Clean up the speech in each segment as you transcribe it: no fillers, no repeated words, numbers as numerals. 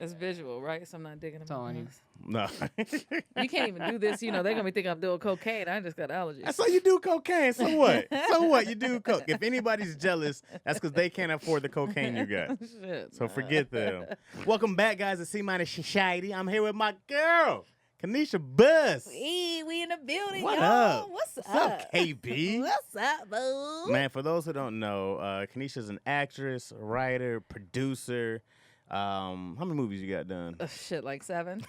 It's visual, right? So I'm not digging That's in all my I need. pants. No. You can't even do this. They're going to be thinking I'm doing cocaine. I just got allergies. That's why you do cocaine. So what? So what? You do coke. If anybody's jealous, that's because they can't afford the cocaine you got. Shit, So man. forget them. Welcome back, guys, to C-Minus Society. I'm here with my girl, Kanisha Buzz. We in the building, What y'all. up? What's What's up, KB? What's up, boo? Man, for those who don't know, Kanisha's an actress, writer, producer. How many movies you got done? Shit, like 7.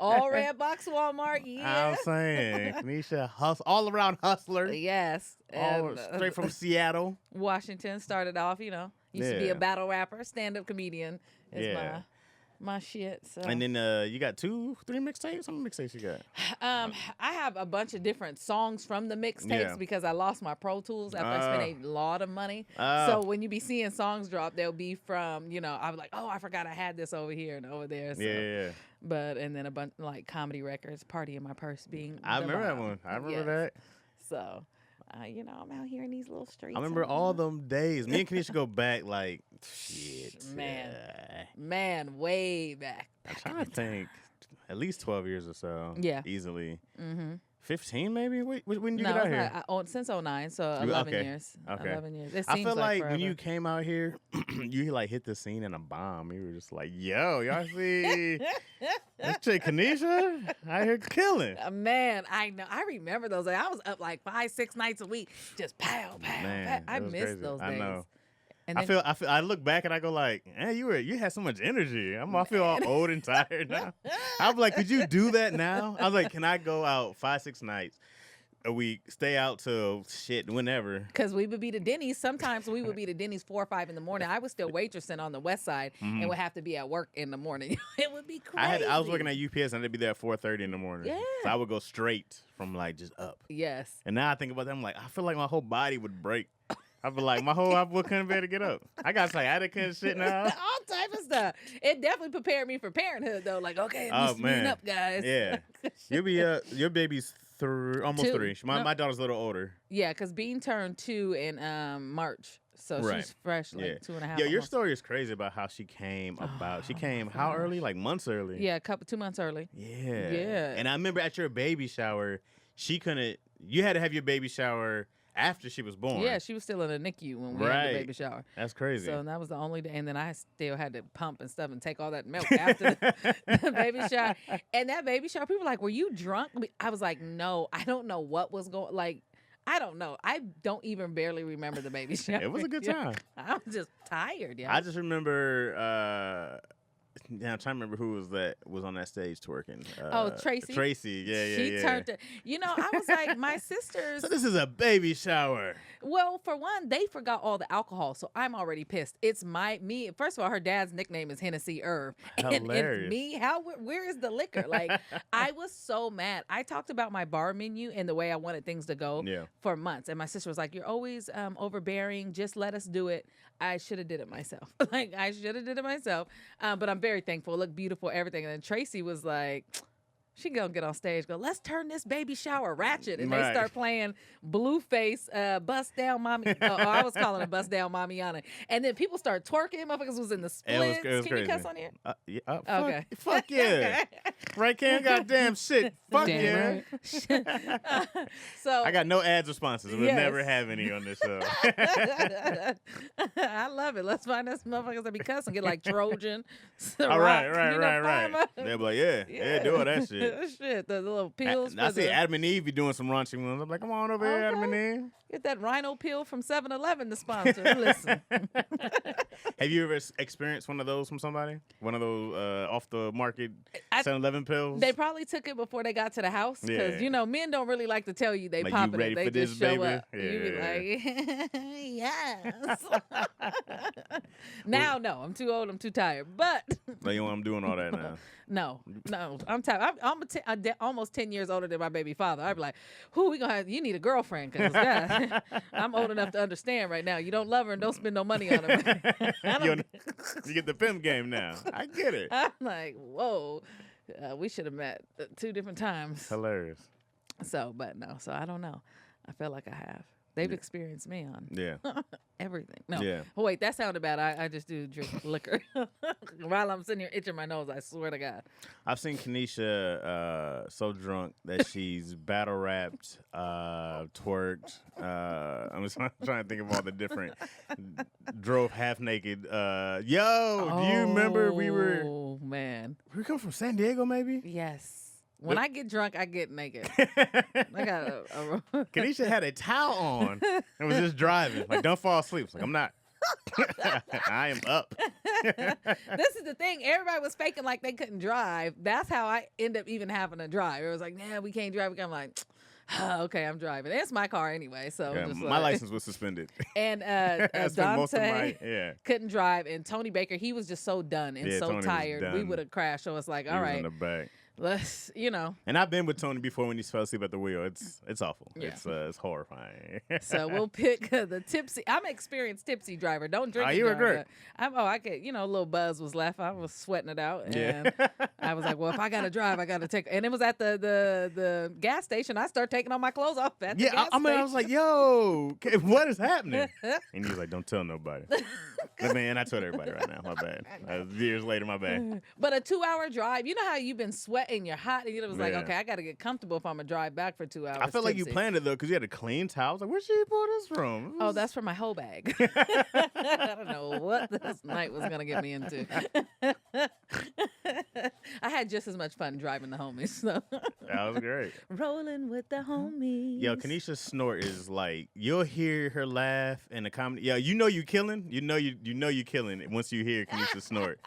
All red box Walmart, yeah. I'm saying, Kanisha, all around hustler. Yes. All And, straight from Seattle. Washington started off, used to be Yeah. a battle rapper, stand-up comedian is Yeah. my shit. So And then you got 2, 3 mixtapes? How many mixtapes you got? I have a bunch of different songs from the mixtapes Yeah. because I lost my Pro Tools after I spent a lot of money. Oh. So when you be seeing songs drop, they'll be from, I was like, oh, I forgot I had this over here and over there. So. Yeah. But, and then a bunch like comedy records, Party in My Purse being I the remember that bomb. one. I remember Yes. that. So, I'm out here in these little streets. I remember and, all them days. Me and Kanisha go back like, shit. Man, way back. I'm trying to think. At least 12 years or so. Yeah. Easily. Mm-hmm. 15 maybe? When you No, get out it's here? not. Since 09, so You- 11 okay. years. Okay. 11 years. It I seems feel like forever. when you came out here, you like hit the scene in a bomb. You were just like, yo, y'all see this chick Kanisha out here killing. Man, I know. I remember those days. I was up like 5-6 nights a week, just pow, pow, Man, pow. I it was miss crazy. those days. I know. And I feel I look back and I go like, man, you had so much energy. I feel all old and tired now. I'm like, could you do that now? I was like, can I go out 5-6 nights a week, stay out till shit whenever? Because we would be to Denny's. Sometimes we would be to Denny's 4 or 5 in the morning. I was still waitressing on the west side and would have to be at work in the morning. It would be crazy. I was working at UPS and I'd be there at 4:30 in the morning. Yeah. So I would go straight from like just up. Yes. And now I think about that, I'm like, I feel like my whole body would break. I feel like I couldn't bear to get up. I got sciatica and shit now. All type of stuff. It definitely prepared me for parenthood, though. Like, okay, I'm speeding up, guys. Yeah. You'll be your baby's almost 2. 3. No. My daughter's a little older. Yeah, because Bean turned 2 in March. So Right. she's fresh, like Yeah. 2.5. Yeah, your almost. story is crazy about how she came about. She came how gosh. early? Like months early. Yeah, 2 months early. Yeah. Yeah. And I remember at your baby shower, you had to have your baby shower after she was born. Yeah, she was still in the NICU when we had Right. the baby shower. That's crazy. So that was the only day. And then I still had to pump and stuff and take all that milk after the baby shower. And that baby shower, people were like, were you drunk? I was like, no, I don't know what was going like. I don't know. I don't even barely remember the baby shower. It was a good time. I was just tired, yeah. I just remember I'm trying to remember who was on that stage twerking. Tracy. Tracy, yeah. She turned it. I was like, my sisters. So this is a baby shower. Well, for one, they forgot all the alcohol, so I'm already pissed. It's me. First of all, her dad's nickname is Hennessy Irv. And Hilarious. it's me. Where is the liquor? Like, I was so mad. I talked about my bar menu and the way I wanted things to go for months. And my sister was like, you're always overbearing. Just let us do it. I should have did it myself. But I'm very thankful. It looked beautiful, everything. And then Tracy was like, she gonna get on stage, go, let's turn this baby shower ratchet. And they start playing Blueface, Bust Down Mommy. I was calling it Bust Down Mamiana. And then people start twerking. Motherfuckers was in the splits. It was Can crazy. you cuss on here? Okay. Fuck yeah. Right, Cam? Goddamn shit. Fuck Damn yeah. So I got no ads responses. We'll Yes. never have any on this show. I love it. Let's find us motherfuckers that be cussing, get like Trojan. All right. Pharma. They'll be like, yeah, do all that shit. Shit, the little pills. I for see the- Adam and Eve be doing some raunchy ones. I'm like, come on over here, Adam and Eve. Get that rhino pill from 7-Eleven to sponsor. Listen. Have you ever experienced one of those from somebody? One of those off the market 7-Eleven pills? They probably took it before they got to the house because, Yeah. men don't really like to tell you they Like, popping you ready it. They for just this, show baby? up. You be Yeah. like, yes. Now, no, I'm too old. I'm too tired. But Like, you know, I'm doing all that now. no, I'm tired. I'm almost 10 years older than my baby father. I'd be like, who we gonna have? You need a girlfriend because I'm old enough to understand right now. You don't love her and don't spend no money on her. You get the pimp game now. I get it. I'm like, whoa, we should have met 2 different times. Hilarious. So I don't know. I feel like I have. They've experienced me on everything. No. Yeah. Oh, wait, that sounded bad. I just do drink liquor. While I'm sitting here itching my nose, I swear to God. I've seen Kanisha so drunk that she's battle rapped, twerked. I'm just trying to think of all the different. Drove half naked. Do you remember we were? Oh man, We come from San Diego, maybe. yes. When I get drunk, I get naked. I got Kanisha had a towel on and was just driving. Like, don't fall asleep. It's like, I'm not. I am up. This is the thing. Everybody was faking like they couldn't drive. That's how I end up even having to drive. It was like, nah, we can't drive. I'm like, okay, I'm driving. It's my car anyway, so Yeah, just my license was suspended. And Dante couldn't drive, and Tony Baker, he was just so done and so Tony tired. We would have crashed. So it's like, all He was right, in the back. let's, And I've been with Tony before when he fell asleep at the wheel. It's awful. Yeah. It's horrifying. So we'll pick the tipsy. I'm an experienced tipsy driver. Don't drink. You were great. I could. A little buzz was left. I was sweating it out, and I was like, well, if I gotta drive, I gotta take. And it was at the gas station. I started taking all my clothes off at the gas station. I was like, yo, what is happening? And he was like, don't tell nobody. Man, I told everybody right now. My bad. Years later, my bad. But a 2-hour drive, you know how you've been sweating, you're hot, and it was like, Yeah. okay, I got to get comfortable if I'm going to drive back for 2 hours. I felt like you tipsy. planned it, though, because you had a clean towel. I was like, where'd she pull this from? Oh, that's from my whole bag. I don't know what this night was going to get me into. I had just as much fun driving the homies. So. That was great. Rolling with the homies. Yo, Kanisha's snort is like, you'll hear her laugh in the comedy. Yo, you know you killing. You know you killing it once you hear Kanisha snort.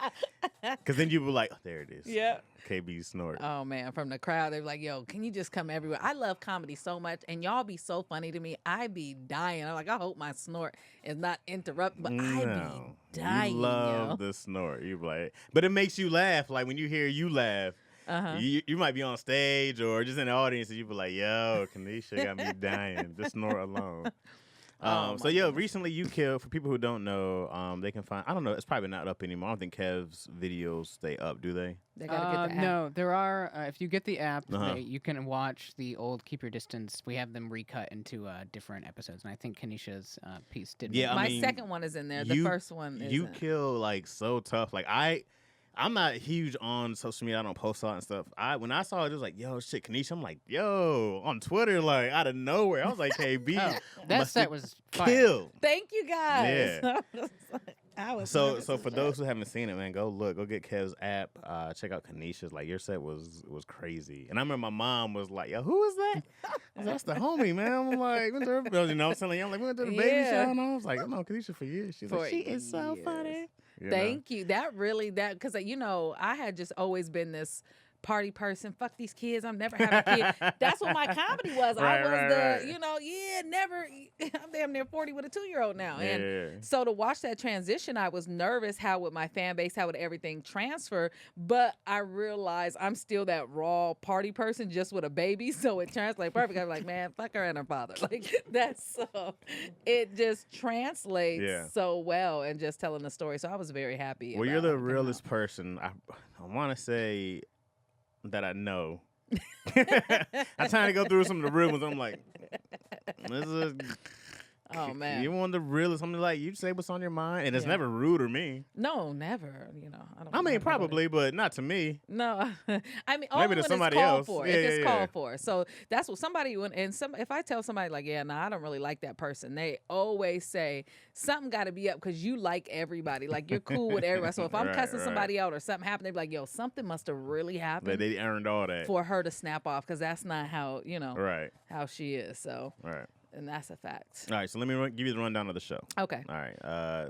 Because then you be like, oh, there it is. Yeah. KB snort. Oh, man. From the crowd, they were like, yo, can you just come everywhere? I love comedy so much, and y'all be so funny to me. I be dying. I'm like, I hope my snort is not interrupted, but I be dying, You love the snort. You be like, but it makes you laugh. Like when you hear you laugh, you might be on stage or just in the audience, and you be like, yo, Kanisha got me dying. Just snort alone. Recently you killed, for people who don't know, they can find, I don't know, it's probably not up anymore. I don't think Kev's videos stay up, do they? They gotta get the app. No, there are, if you get the app, you can watch the old Keep Your Distance. We have them recut into different episodes, and I think Kanisha's piece did. Yeah, My second one is in there. The first one isn't. You kill like so tough. Like I'm not huge on social media. I don't post a lot and stuff. When I saw it was like, yo, shit, Kanisha. I'm like, yo, on Twitter, like out of nowhere. I was like, KB, that set was killed. Thank you guys. Yeah. I was So for those who haven't seen it, man, go get Kev's app. Check out Kanisha's. Like your set was crazy. And I remember my mom was like, yo, who is that? I was like, that's the homie, man. I'm like, went to her, I'm telling you, I'm like, we went to the baby shower, and I was like, I know Kanisha for years. She's like, she is so funny. Thank you. Because I had just always been this party person. Fuck these kids. I'm never having a kid. That's what my comedy was. I was never. I'm damn near 40 with a 2-year-old now. Yeah. And so to watch that transition, I was nervous. How would my fan base, how would everything transfer? But I realized I'm still that raw party person just with a baby. So it translates perfect. I'm like, man, fuck her and her father. Like that's so, it just translates so well and just telling the story. So I was very happy. Well, you're the realest person. I want to say that I know. I'm trying to go through some of the real ones. I'm like, this is. Oh man, you want the realest? I'm like, you say what's on your mind, and it's never rude or mean. No, never. I mean, probably, but not to me. No, I mean, maybe to somebody else. For. If it's called for. So that's what somebody if I tell somebody like, I don't really like that person. They always say something got to be up because you like everybody, like you're cool with everybody. So if I'm cussing somebody out or something happened, they be like, yo, something must have really happened. They earned all that for her to snap off because that's not how how she is. So right. And that's a fact. All right, so let me give you the rundown of the show. Okay. All right.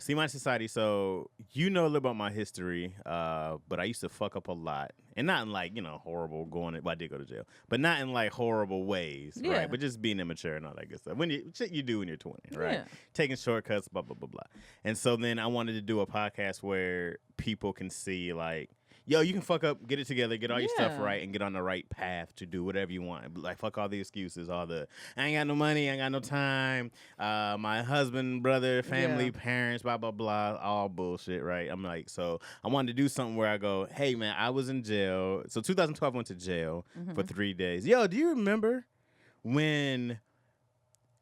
See My Society. So you know a little about my history, but I used to fuck up a lot. And not in like, horrible well, I did go to jail. But not in like horrible ways, right? But just being immature and all that good stuff. Shit you do when you're 20, right? Yeah. Taking shortcuts, blah, blah, blah, blah. And so then I wanted to do a podcast where people can see like, yo, you can fuck up, get it together, get all your stuff right, and get on the right path to do whatever you want. Like, fuck all the excuses, all the, I ain't got no money, I ain't got no time, my husband, brother, family, parents, blah, blah, blah, all bullshit, right? I'm like, so I wanted to do something where I go, hey, man, I was in jail. So 2012, I went to jail for 3 days. Yo, do you remember when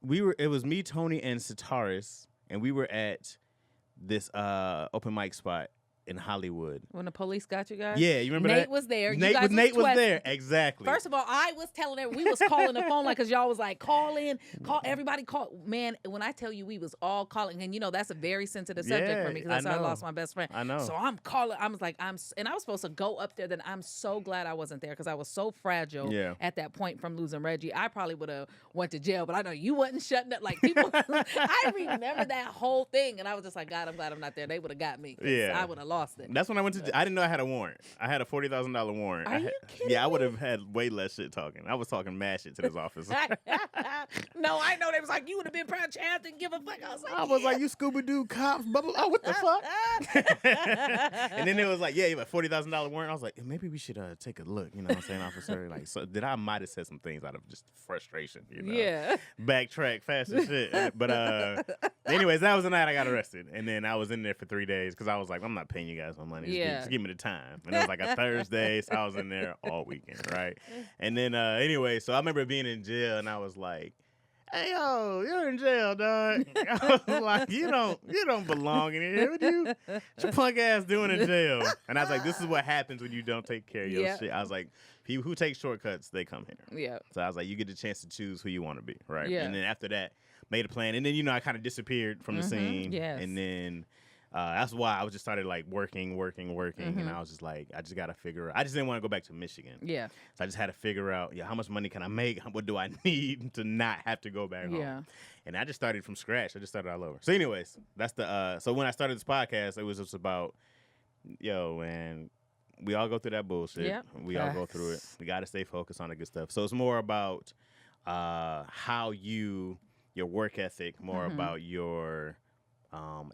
It was me, Tony, and Sitaris, and we were at this open mic spot in Hollywood. When the police got you guys? Yeah, you remember Nate that? was there. Nate was there. Exactly. First of all, I was telling everyone, we was calling the phone like, because y'all was like, call in, call, everybody call. Man, when I tell you we was all calling, and that's a very sensitive subject for me because that's how I lost my best friend. I know. So I'm calling, I was like, and I was supposed to go up there, then I'm so glad I wasn't there because I was so fragile at that point from losing Reggie. I probably would have went to jail, but I know you wasn't shutting up. Like, people, I remember that whole thing, and I was just like, God, I'm glad I'm not there. They would have got me. Yeah. I would have lost it. That's when I went I didn't know I had a warrant. I had a $40,000 warrant. Are you kidding Yeah, I would have had way less shit talking. I was talking mad shit to this office. No, I know they was like, you would have been proud child, didn't give a fuck. I was like, you Scooby-Doo cops, blah, blah, blah, what the fuck? And then it was like, yeah, you have a $40,000 warrant. I was like, maybe we should take a look. You know what I'm saying, officer? Like, so I might have said some things out of just frustration. Yeah. Backtrack fast as shit. But anyways, that was the night I got arrested. And then I was in there for 3 days because I was like, I'm not paying you guys my money. Just give me the time. And it was like a Thursday, so I was in there all weekend, right? And then anyway, so I remember being in jail, and I was like, hey, yo, you're in jail, dog. I was like, you don't belong in here. What your punk ass doing in jail? And I was like, this is what happens when you don't take care of your shit. I was like, people who take shortcuts, they come here. Yeah. So I was like, you get the chance to choose who you want to be, right? Yeah. And then after that, made a plan. And then, I kind of disappeared from the scene. Yes. And then that's why I was just started like working. And I was just like, I just got to figure out. I just didn't want to go back to Michigan. Yeah. So I just had to figure out, how much money can I make? What do I need to not have to go back home? And I just started from scratch. I just started all over. So anyways, that's so when I started this podcast, it was just about, man, we all go through that bullshit. Yep. We all go through it. We got to stay focused on the good stuff. So it's more about how your work ethic, more about your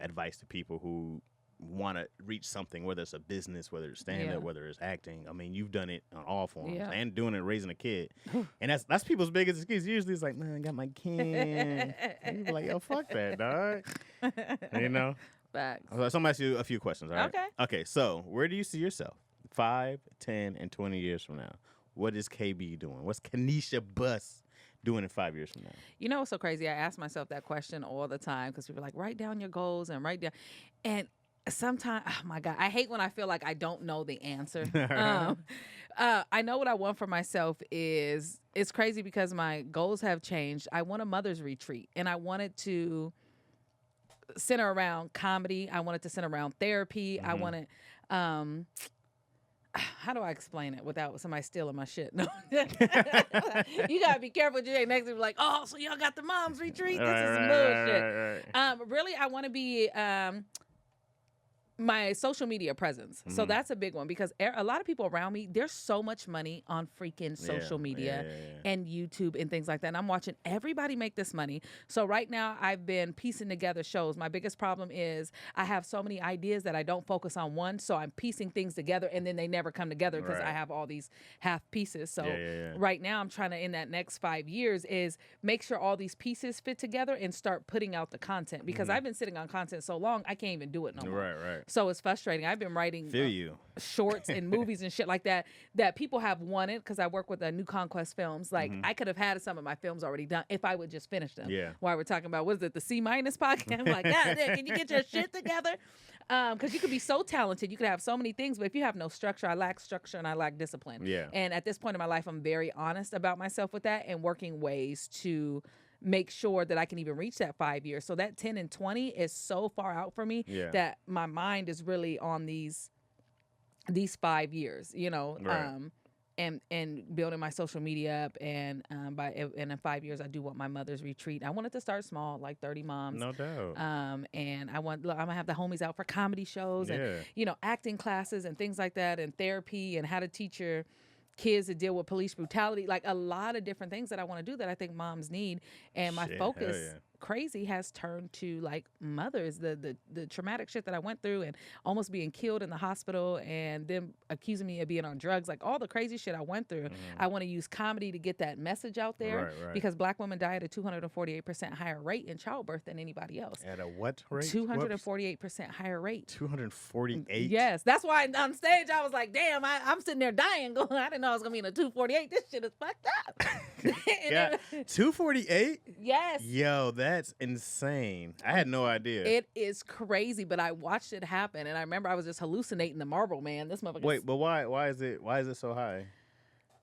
advice to people who want to reach something, whether it's a business, whether it's stand-up, whether it's acting. I mean, you've done it on all forms and doing it raising a kid. And that's people's biggest excuse. Usually it's like, man, I got my kid. And you be like, yo, fuck that, dog. Facts. So I'm going to ask you a few questions, all right? Okay, so where do you see yourself 5, 10, and 20 years from now? What is KB doing? What's Kanisha Bus doing in 5 years from now? You know what's so crazy? I ask myself that question all the time because people are like, write down your goals and write down. And sometimes, oh my God, I hate when I feel like I don't know the answer. I know what I want for myself is, it's crazy because my goals have changed. I want a mother's retreat, and I want it to center around comedy. I want it to center around therapy. I want it, how do I explain it without somebody stealing my shit? No, you gotta be careful. You ain't next to be like, oh, so y'all got the mom's retreat? This is some bullshit. Right. Really, I want to be my social media presence. So that's a big one because a lot of people around me, there's so much money on freaking social media and YouTube and things like that. And I'm watching everybody make this money. So right now I've been piecing together shows. My biggest problem is I have so many ideas that I don't focus on one. So I'm piecing things together and then they never come together because I have all these half pieces. So right now I'm trying to, in that next 5 years, is make sure all these pieces fit together and start putting out the content because I've been sitting on content so long, I can't even do it no more. Right. So it's frustrating. I've been writing shorts and movies and shit like that people have wanted because I work with New Conquest Films. Like I could have had some of my films already done if I would just finish them. Yeah. While we're talking about, what is it, the C- podcast? I'm like, God, can you get your shit together? Because you could be so talented. You could have so many things, but if you have no structure, I lack structure and I lack discipline. Yeah. And at this point in my life, I'm very honest about myself with that and working ways to make sure that I can even reach that 5 years. So that 10 and 20 is so far out for me that my mind is really on these 5 years, and building my social media up. And in 5 years, I do want my mother's retreat. I want it to start small, like 30 moms. No doubt. And I'm gonna have the homies out for comedy shows and acting classes and things like that, and therapy and how to teach your kids to deal with police brutality, like a lot of different things that I want to do that I think moms need. And my focus crazy has turned to like mothers, the traumatic shit that I went through and almost being killed in the hospital and them accusing me of being on drugs, like all the crazy shit I went through. I want to use comedy to get that message out there because Black women die at a 248% higher rate in childbirth than anybody else. At a what rate? 248% higher rate. 248? Yes. That's why on stage I was like, damn, I'm sitting there dying going, I didn't know I was going to be in a 248. This shit is fucked up. Yeah, 248. Yes. Yo, that's insane. I had no idea. It is crazy, but I watched it happen, and I remember I was just hallucinating the Marlboro Man. This motherfucker. Wait, but why is it so high?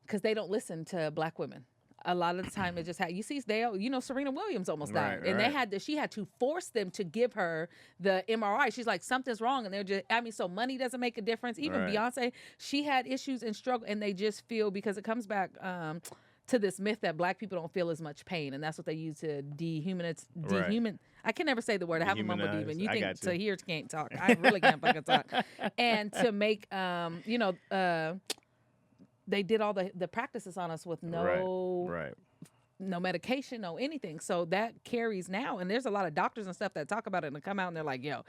Because they don't listen to black women. A lot of the time, it just had. You see, Serena Williams almost died, and she had to force them to give her the MRI. She's like, something's wrong, and they're just. I mean, so money doesn't make a difference. Even Beyonce, she had issues and struggle, and they just feel because it comes back. To this myth that black people don't feel as much pain, and that's what they use to dehumanize. I can never say the word. I have a mumble demon. You think Tahir can't talk? I really can't fucking talk. And to make, they did all the practices on us with no medication, no anything. So that carries now. And there's a lot of doctors and stuff that talk about it and come out and they're like, yo,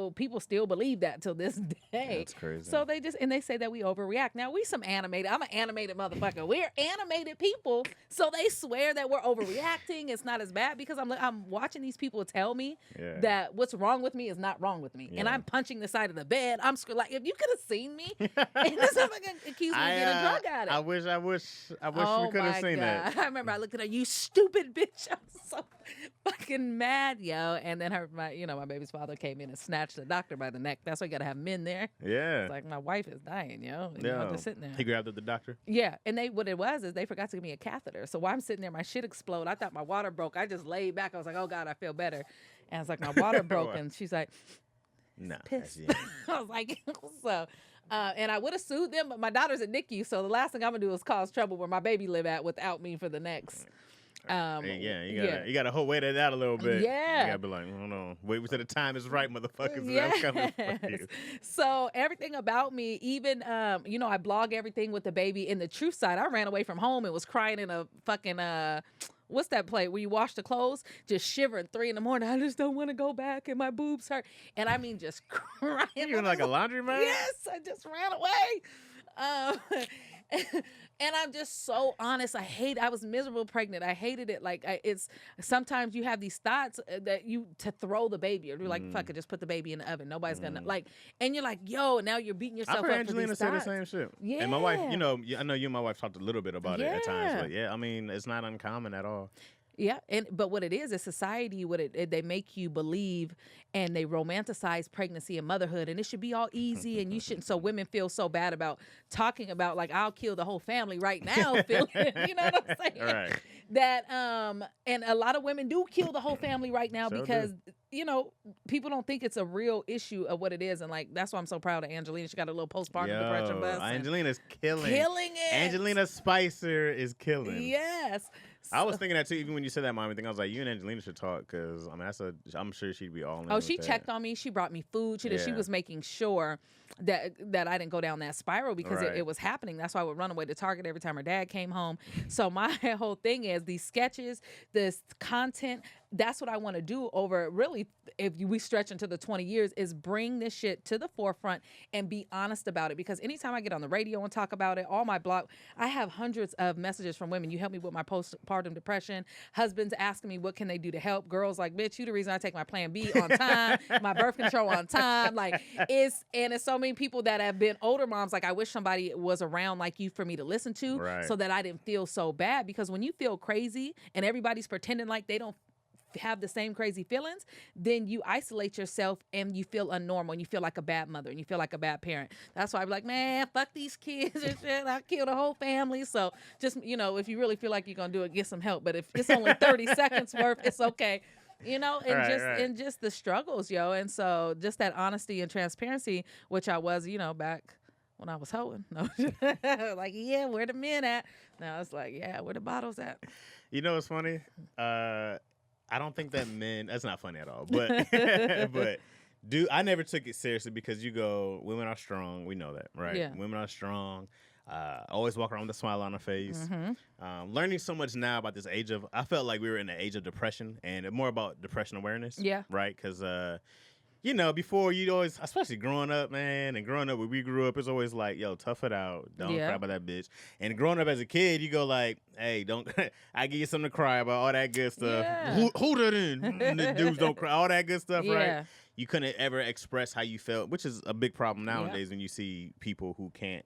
people still believe that till this day. That's crazy. So they say that we overreact. Now I'm an animated motherfucker. We're animated people. So they swear that we're overreacting. It's not as bad because I'm watching these people tell me that what's wrong with me is not wrong with me. And I'm punching the side of the bed. I'm like, if you could have seen me, and this motherfucker accused me of being a drug addict. I wish we could have seen that. I remember I looked at her, you stupid bitch. I was so fucking mad, yo. And then my baby's father came in and snatched the doctor by the neck. That's why you gotta have men there. Yeah. It's like my wife is dying, yo. And I'm just sitting there. He grabbed at the doctor. Yeah. And what it was is they forgot to give me a catheter. So while I'm sitting there, my shit exploded. I thought my water broke. I just laid back. I was like, oh God, I feel better. And it's like my water broke. And she's like, no, pissed. I was like, so. And I would have sued them, but my daughter's at NICU, so the last thing I'm gonna do is cause trouble where my baby live at without me for the next. You gotta wait it out a little bit. Yeah, you gotta be like, hold on, wait till the time is right, motherfuckers. Yes. I'm coming for you. So everything about me, even I blog everything with the baby in the truth side. I ran away from home and was crying in a fucking what's that play where you wash the clothes, just shivering 3 a.m. I just don't want to go back and my boobs hurt. And I mean, just crying. You in like a laundromat? Yes, I just ran away. And I'm just so honest. I was miserable pregnant. I hated it. Like sometimes you have these thoughts that to throw the baby or you're like, fuck it, just put the baby in the oven. Nobody's gonna and you're like, yo, now you're beating yourself up for Angelina these said thoughts. the same shit. Yeah. And my wife, I know you and my wife talked a little bit about it at times, but I mean, it's not uncommon at all. Yeah, but what it is society. They make you believe, and they romanticize pregnancy and motherhood, and it should be all easy, and you shouldn't. So women feel so bad about talking about like I'll kill the whole family right now, feeling, you know what I'm saying? Right. That and a lot of women do kill the whole family right now because people don't think it's a real issue of what it is, and like that's why I'm so proud of Angelina. She got a little postpartum depression buzz. Angelina's killing it. Angelina Spicer is killing. Yes. I was thinking that too. Even when you said that, Mom, I was like, you and Angelina should talk because I mean, I'm sure she'd be all in. Oh, she checked on me. She brought me food. She was making sure that I didn't go down that spiral because it was happening. That's why I would run away to Target every time her dad came home. So my whole thing is these sketches, this content. That's what I want to do over really, if we stretch into the 20 years, is bring this shit to the forefront and be honest about it. Because anytime I get on the radio and talk about it, all my blog, I have hundreds of messages from women. You help me with my postpartum depression. Husbands asking me what can they do to help. Girls like, bitch, you the reason I take my Plan B on time, my birth control on time. Like it's so many people that have been older moms. Like I wish somebody was around like you for me to listen to so that I didn't feel so bad. Because when you feel crazy and everybody's pretending like they don't have the same crazy feelings, then you isolate yourself and you feel unnormal and you feel like a bad mother and you feel like a bad parent. That's why I'm like, man, fuck these kids and shit. I kill the whole family. So just, if you really feel like you're going to do it, get some help. But if it's only 30 seconds worth, it's okay. And just the struggles, yo. And so just that honesty and transparency, which I was, back when I was hoeing. No, like, yeah, where the men at? Now it's like, yeah, where the bottles at? You know what's funny? I don't think that men. That's not funny at all. But I never took it seriously because you go, women are strong. We know that, right? Yeah. Women are strong. Always walk around with a smile on her face. Mm-hmm. Learning so much now about this age of. I felt like we were in the age of depression and more about depression awareness. Yeah. Right. Because before you'd always, especially growing up, man, and growing up where we grew up, it's always like, yo, tough it out. Don't cry about that bitch. And growing up as a kid, you go like, hey, don't, I give you something to cry about, all that good stuff. Yeah. Who that in? The dudes don't cry, all that good stuff, Yeah. right? You couldn't ever express how you felt, which is a big problem nowadays when you see people who can't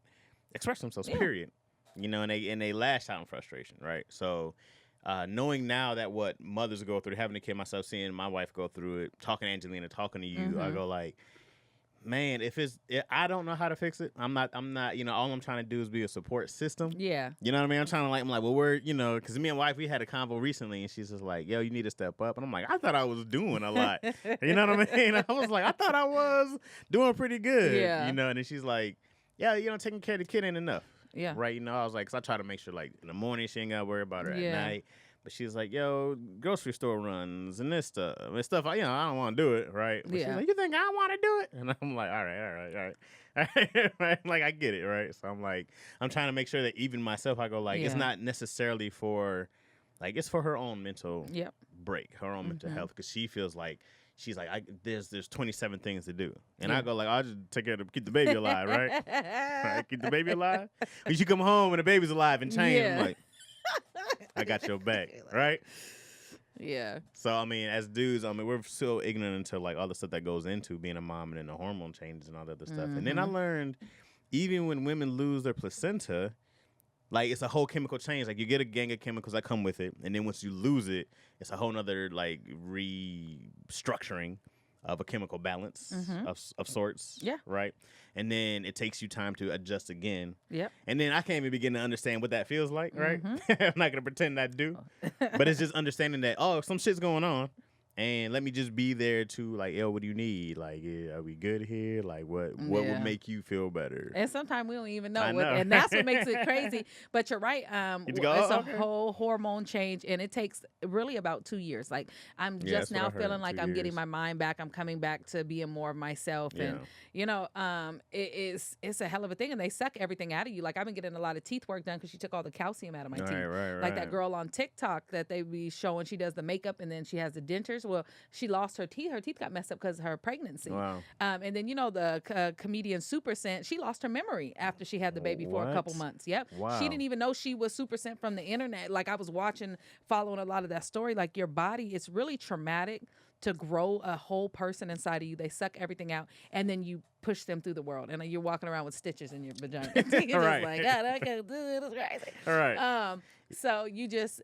express themselves, period. you know, and they lash out in frustration, right? So, knowing now that what mothers go through, having a kid myself, seeing my wife go through it, talking to Angelina, talking to you, I go like, man, I don't know how to fix it. I'm not, you know, all I'm trying to do is be a support system. Yeah. You know what I mean? I'm like, well, we're, you know, because me and wife, we had a convo recently, and she's just like, yo, you need to step up. And I'm like, I thought I was doing a lot. You know what I mean? I was like, I thought I was doing pretty good. Yeah. You know, and then she's like, yeah, you know, taking care of the kid ain't enough. Yeah. Right? You know, I was like, because I try to make sure, like, in the morning, she ain't got to worry about her at night. But she's like, yo, grocery store runs and this stuff. And stuff, you know, I don't want to do it, right? But she's like, you think I want to do it? And I'm like, all right. Right? Like, I get it, right? So I'm like, I'm trying to make sure that even myself, I go, like, it's not necessarily for, like, it's for her own mental break, her own mental health, because she feels like, she's like, there's 27 things to do. And I go, like, I'll just take care to keep the baby alive, right? Right? Keep the baby alive. When you come home and the baby's alive and chained, I'm like, I got your back, right? Yeah. So, I mean, as dudes, I mean, we're so ignorant into, like, all the stuff that goes into being a mom and then the hormone changes and all that other stuff. And then I learned, even when women lose their placenta, like, it's a whole chemical change. Like, you get a gang of chemicals that come with it. And then once you lose it, it's a whole nother, like, restructuring of a chemical balance of sorts. Yeah. Right? And then it takes you time to adjust again. Yep. And then I can't even begin to understand what that feels like, right? I'm not going to pretend I do. But it's just understanding that, oh, some shit's going on. And let me just be there to, like, yo, what do you need? Like, are we good here? Like, what would make you feel better? And sometimes we don't even know. And that's what makes it crazy. But you're right. It's a whole hormone change, and it takes really about 2 years. Like, I'm just now feeling like I'm getting my mind back. I'm coming back to being more of myself. And, you know, it's a hell of a thing, and they suck everything out of you. Like, I've been getting a lot of teeth work done because she took all the calcium out of my teeth. Right. Like that girl on TikTok that they be showing, she does the makeup, and then she has the dentures. Well, she lost her teeth. Her teeth got messed up because of her pregnancy. Wow. And then, you know, the comedian Super Scent, she lost her memory after she had the baby for a couple months. Yep. Wow. She didn't even know she was Super Scent from the internet. Like, I was following a lot of that story. Like, your body, it's really traumatic to grow a whole person inside of you. They suck everything out, and then you push them through the world. And you're walking around with stitches in your vagina. You're just like, God, I can't do it. It's crazy. All right. So you just,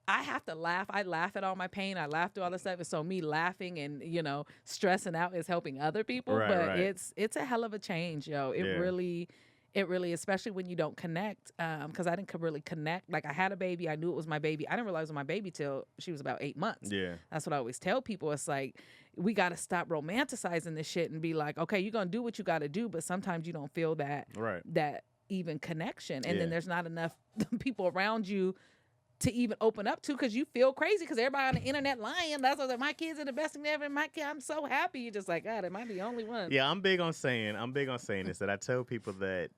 I have to laugh. I laugh at all my pain. I laugh through all this stuff. And so me laughing and, you know, stressing out is helping other people. But it's a hell of a change, yo. It really, especially when you don't connect. Because I didn't really connect. Like, I had a baby. I knew it was my baby. I didn't realize it was my baby till she was about 8 months. Yeah. That's what I always tell people. It's like, we got to stop romanticizing this shit and be like, okay, you're going to do what you got to do. But sometimes you don't feel that even connection. And then there's not enough people around you to even open up to, because you feel crazy because everybody on the internet lying. That's what my kids are the best thing ever. My kid, I'm so happy. You're just like, God, am I the only one? Yeah, I'm big on saying this, that I tell people that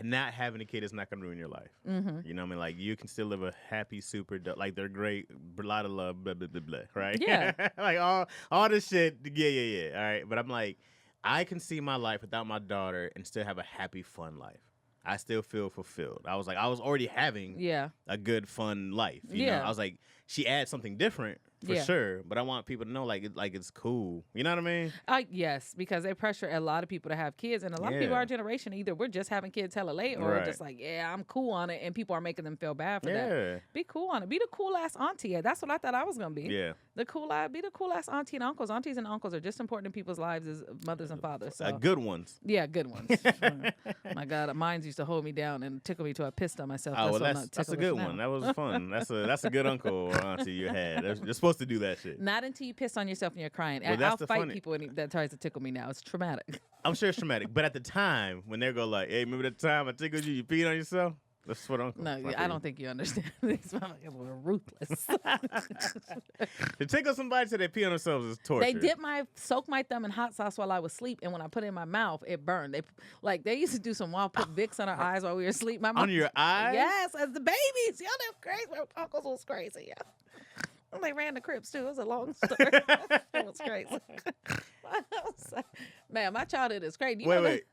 not having a kid is not gonna ruin your life. You know what I mean? Like, you can still live a happy, super, like, they're great, a lot of love, blah blah blah blah. Right? Yeah. Like all this shit. Yeah. All right, but I'm like, I can see my life without my daughter and still have a happy, fun life. I still feel fulfilled. I was already having a good, fun life. You know? I was like, she adds something different for sure, but I want people to know, like it's cool. You know what I mean? Yes, because they pressure a lot of people to have kids, and a lot of people our generation, either we're just having kids hella late, or just like, I'm cool on it, and people are making them feel bad for that. Be cool on it. Be the cool ass auntie. That's what I thought I was gonna be. Yeah. Be the cool ass auntie and uncles. Aunties and uncles are just important in people's lives as mothers and fathers. So. Good ones. Yeah, good ones. My God, mine used to hold me down and tickle me till I pissed on myself. Oh, that's a good one. That was fun. That's a good uncle or auntie you had. You're supposed to do that shit. Not until you piss on yourself and you're crying. Well, I'll fight people that tries to tickle me now. It's traumatic. I'm sure it's traumatic, but at the time when they go like, "Hey, remember that time I tickled you? You peed on yourself?" That's what uncle. No, I don't think you understand. These motherfuckers were ruthless. To tickle somebody till they pee on themselves is torture. They soak my thumb in hot sauce while I was asleep, and when I put it in my mouth, it burned. They used to do some wild, put Vicks on our eyes while we were asleep. My mom, on your eyes? Yes, as the babies. Y'all know crazy. My uncles was crazy. Yeah. They ran the cribs too. It was a long story. It was crazy. Man, my childhood is crazy. Wait.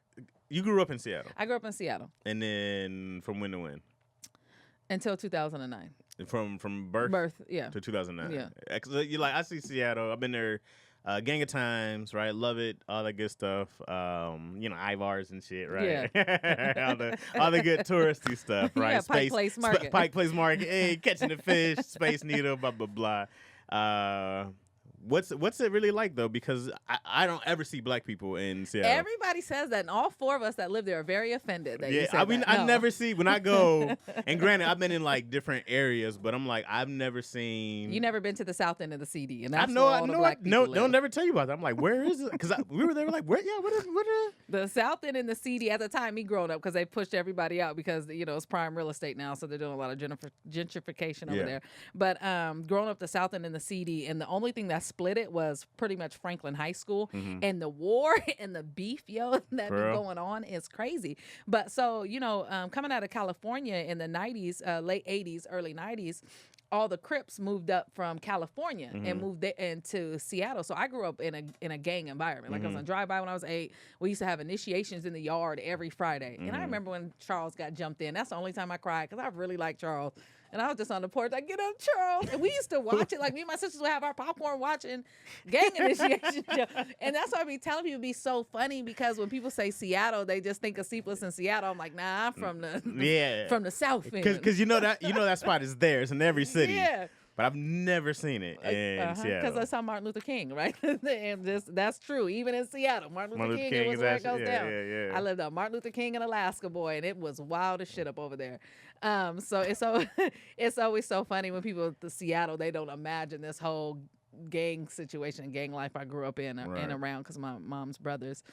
You grew up in Seattle. I grew up in Seattle. And then from when to when? Until 2009. From birth? Birth, yeah. To 2009. Yeah. You're like, I see Seattle. I've been there Gang of Times, right? Love it, all that good stuff. Ivars and shit, right? Yeah. all the good touristy stuff, right? Yeah, Pike Place Market. Pike Place Market, hey, catching the fish, Space Needle, blah blah blah. What's it really like though? Because I don't ever see black people in Seattle. Everybody says that, and all 4 of us that live there are very offended. That you said that. I never see when I go. And granted, I've been in like different areas, but I'm like I've never seen. You never been to the south end of the CD, and that's I know. where all the black people live. Don't never tell you about that. I'm like, where is it? Because we were there, like, where? Yeah, what is? The south end in the CD at the time me growing up, because they pushed everybody out because it's prime real estate now, so they're doing a lot of gentrification over there. But growing up the south end in the CD, and the only thing that split it was pretty much Franklin High School, and the war and the beef, that been going on is crazy. But so, coming out of California in the 90s, late 80s, early 90s, all the Crips moved up from California and moved into Seattle. So I grew up in a gang environment. Like I was on drive-by when I was 8. We used to have initiations in the yard every Friday. And I remember when Charles got jumped in. That's the only time I cried, because I really liked Charles. And I was just on the porch, like, get up, Charles. And we used to watch it. Like, me and my sisters would have our popcorn watching gang initiation show. And that's why I be telling people, be so funny, because when people say Seattle, they just think of Sleepless in Seattle. I'm like, nah, I'm from the South End. Because that spot is there. It's in every city. Yeah. But I've never seen it in Seattle. Because I saw Martin Luther King, right? And that's true. Even in Seattle, Martin Luther King was where it goes down. Yeah. I lived on Martin Luther King and Alaska, boy, and it was wild as shit up over there. So it's always so funny when people to Seattle, they don't imagine this whole gang situation, gang life I grew up in and around, because my mom's brothers.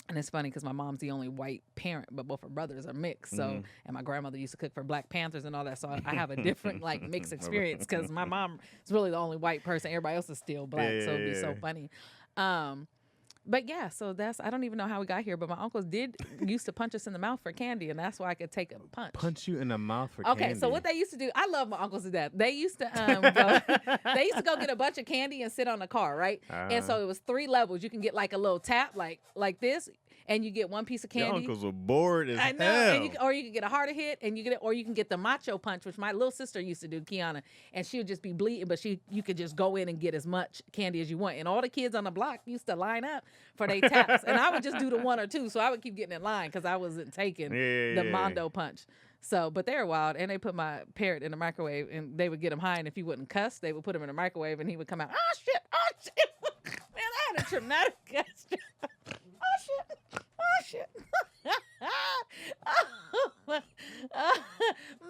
And it's funny because my mom's the only white parent, but both her brothers are mixed. So, and my grandmother used to cook for Black Panthers and all that. So I have a different mixed experience, because my mom is really the only white person. Everybody else is still black. So it'd be so funny. But yeah, so I don't even know how we got here, but my uncles used to punch us in the mouth for candy, and that's why I could take a punch. Punch you in the mouth for candy? Okay, so what they used to do, I love my uncles to death. They used to go get a bunch of candy and sit on the car, right? And so it was 3 levels. You can get like a little tap, like this, and you get one piece of candy. Your uncles were bored as hell. And or you can get a harder hit, and or you can get the macho punch, which my little sister used to do, Kiana, and she would just be bleeding, but you could just go in and get as much candy as you want. And all the kids on the block used to line up for their taps, and I would just do the 1 or 2, so I would keep getting in line because I wasn't taking the Mondo punch. So, but they're wild, and they put my parrot in the microwave, and they would get him high, and if he wouldn't cuss, they would put him in the microwave, and he would come out, oh shit, man, I had a traumatic gastro. Oh shit.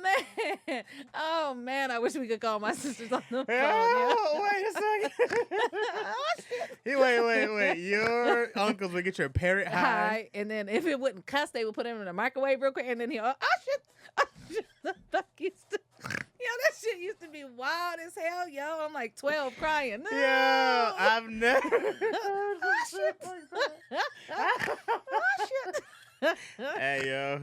Man. Oh man, I wish we could call my sisters on the phone. Wait a second. Wait. Your uncles would get your parrot high, and then if it wouldn't cuss, they would put him in the microwave real quick, and then oh shit. The fuck used to. That shit used to be wild as hell, yo. I'm like 12 crying. No. Yo, I've never. Oh shit. Oh shit. Hey, yo.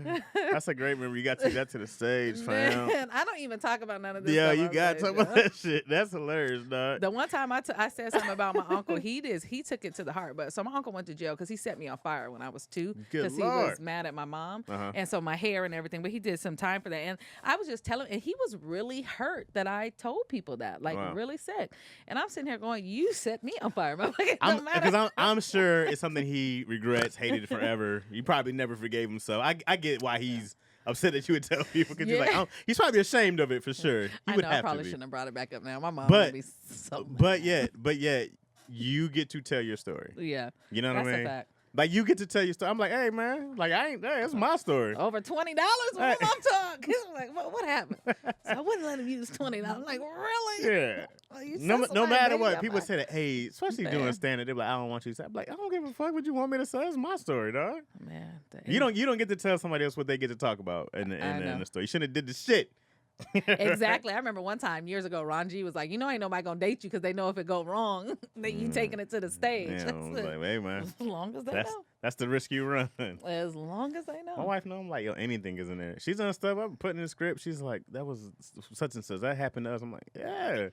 That's a great memory. You got to take that to the stage, fam. Man, I don't even talk about none of this Yeah, stuff you got to talk about that shit. That's hilarious, dog. The one time I said something about my uncle, he took it to the heart. But so my uncle went to jail because he set me on fire when I was 2 because he was mad at my mom. And so my hair and everything. But he did some time for that. And I was just telling, and he was really hurt that I told people that, really sick. And I'm sitting here going, you set me on fire. Because I'm sure it's something he regrets, hated forever. You probably never forgave him, so I get why he's upset that you would tell people, because you're like, oh, he's probably ashamed of it for sure. I know, I probably shouldn't have brought it back up now. My mom would be so mad. But yet, you get to tell your story. Yeah, you know what I mean? That's a fact. Like, you get to tell your story. I'm like, hey, man, like, that's my story. Over $20? What am I talking? Like, what happened? So I wouldn't let him use $20. I'm like, really? Yeah. No matter what, people say that, hey, especially doing stand-up, they're like, I don't want you to say. I'm like, I don't give a fuck what you want me to say. It's my story, dog. Man. You don't get to tell somebody else what they get to talk about in the story. You shouldn't have did the shit. Exactly. I remember one time years ago, Ron G was like, ain't nobody gonna date you because they know if it go wrong, then you taking it to the stage. Yeah, I was like, hey, man. As long as they know. That's the risk you run. As long as they know. My wife know. I'm like, yo, anything is in there. She's done stuff. I'm putting in the script. She's like, that was such and such. That happened to us. I'm like, yeah.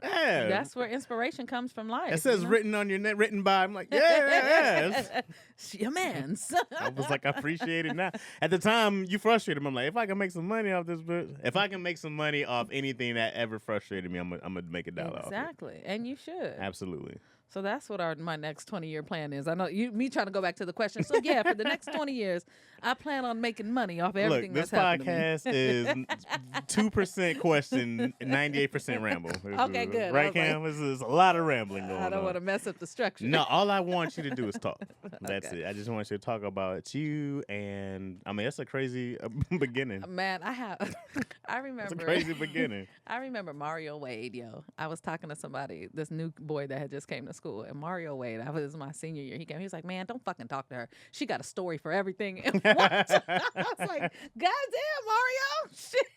Yeah. That's where inspiration comes from life. It says written on your net, written by. I'm like, yeah. Your man's. I was like, I appreciate it now. At the time, you frustrated me. I'm like, if I can make some money off this, if I can make some money off anything that ever frustrated me, I'm gonna make $1 off it. Exactly. And you should. Absolutely. So that's what my next 20-year plan is. I know me trying to go back to the question. So yeah, for the next 20 years, I plan on making money off everything that's happening to me. This podcast is 2% question, 98% ramble. Okay, good. Right, Cam? This is a lot of rambling going on. I don't want to mess up the structure. No, all I want you to do is talk. That's it. I just want you to talk about you, and I mean, that's a crazy beginning. Man, I remember. It's a crazy beginning. I remember Mario Wade, yo. I was talking to somebody, this new boy that had just came to school, and Mario Wade, I was my senior year. He was like, man, don't fucking talk to her. She got a story for everything. And what? I was like, goddamn, Mario. Shit.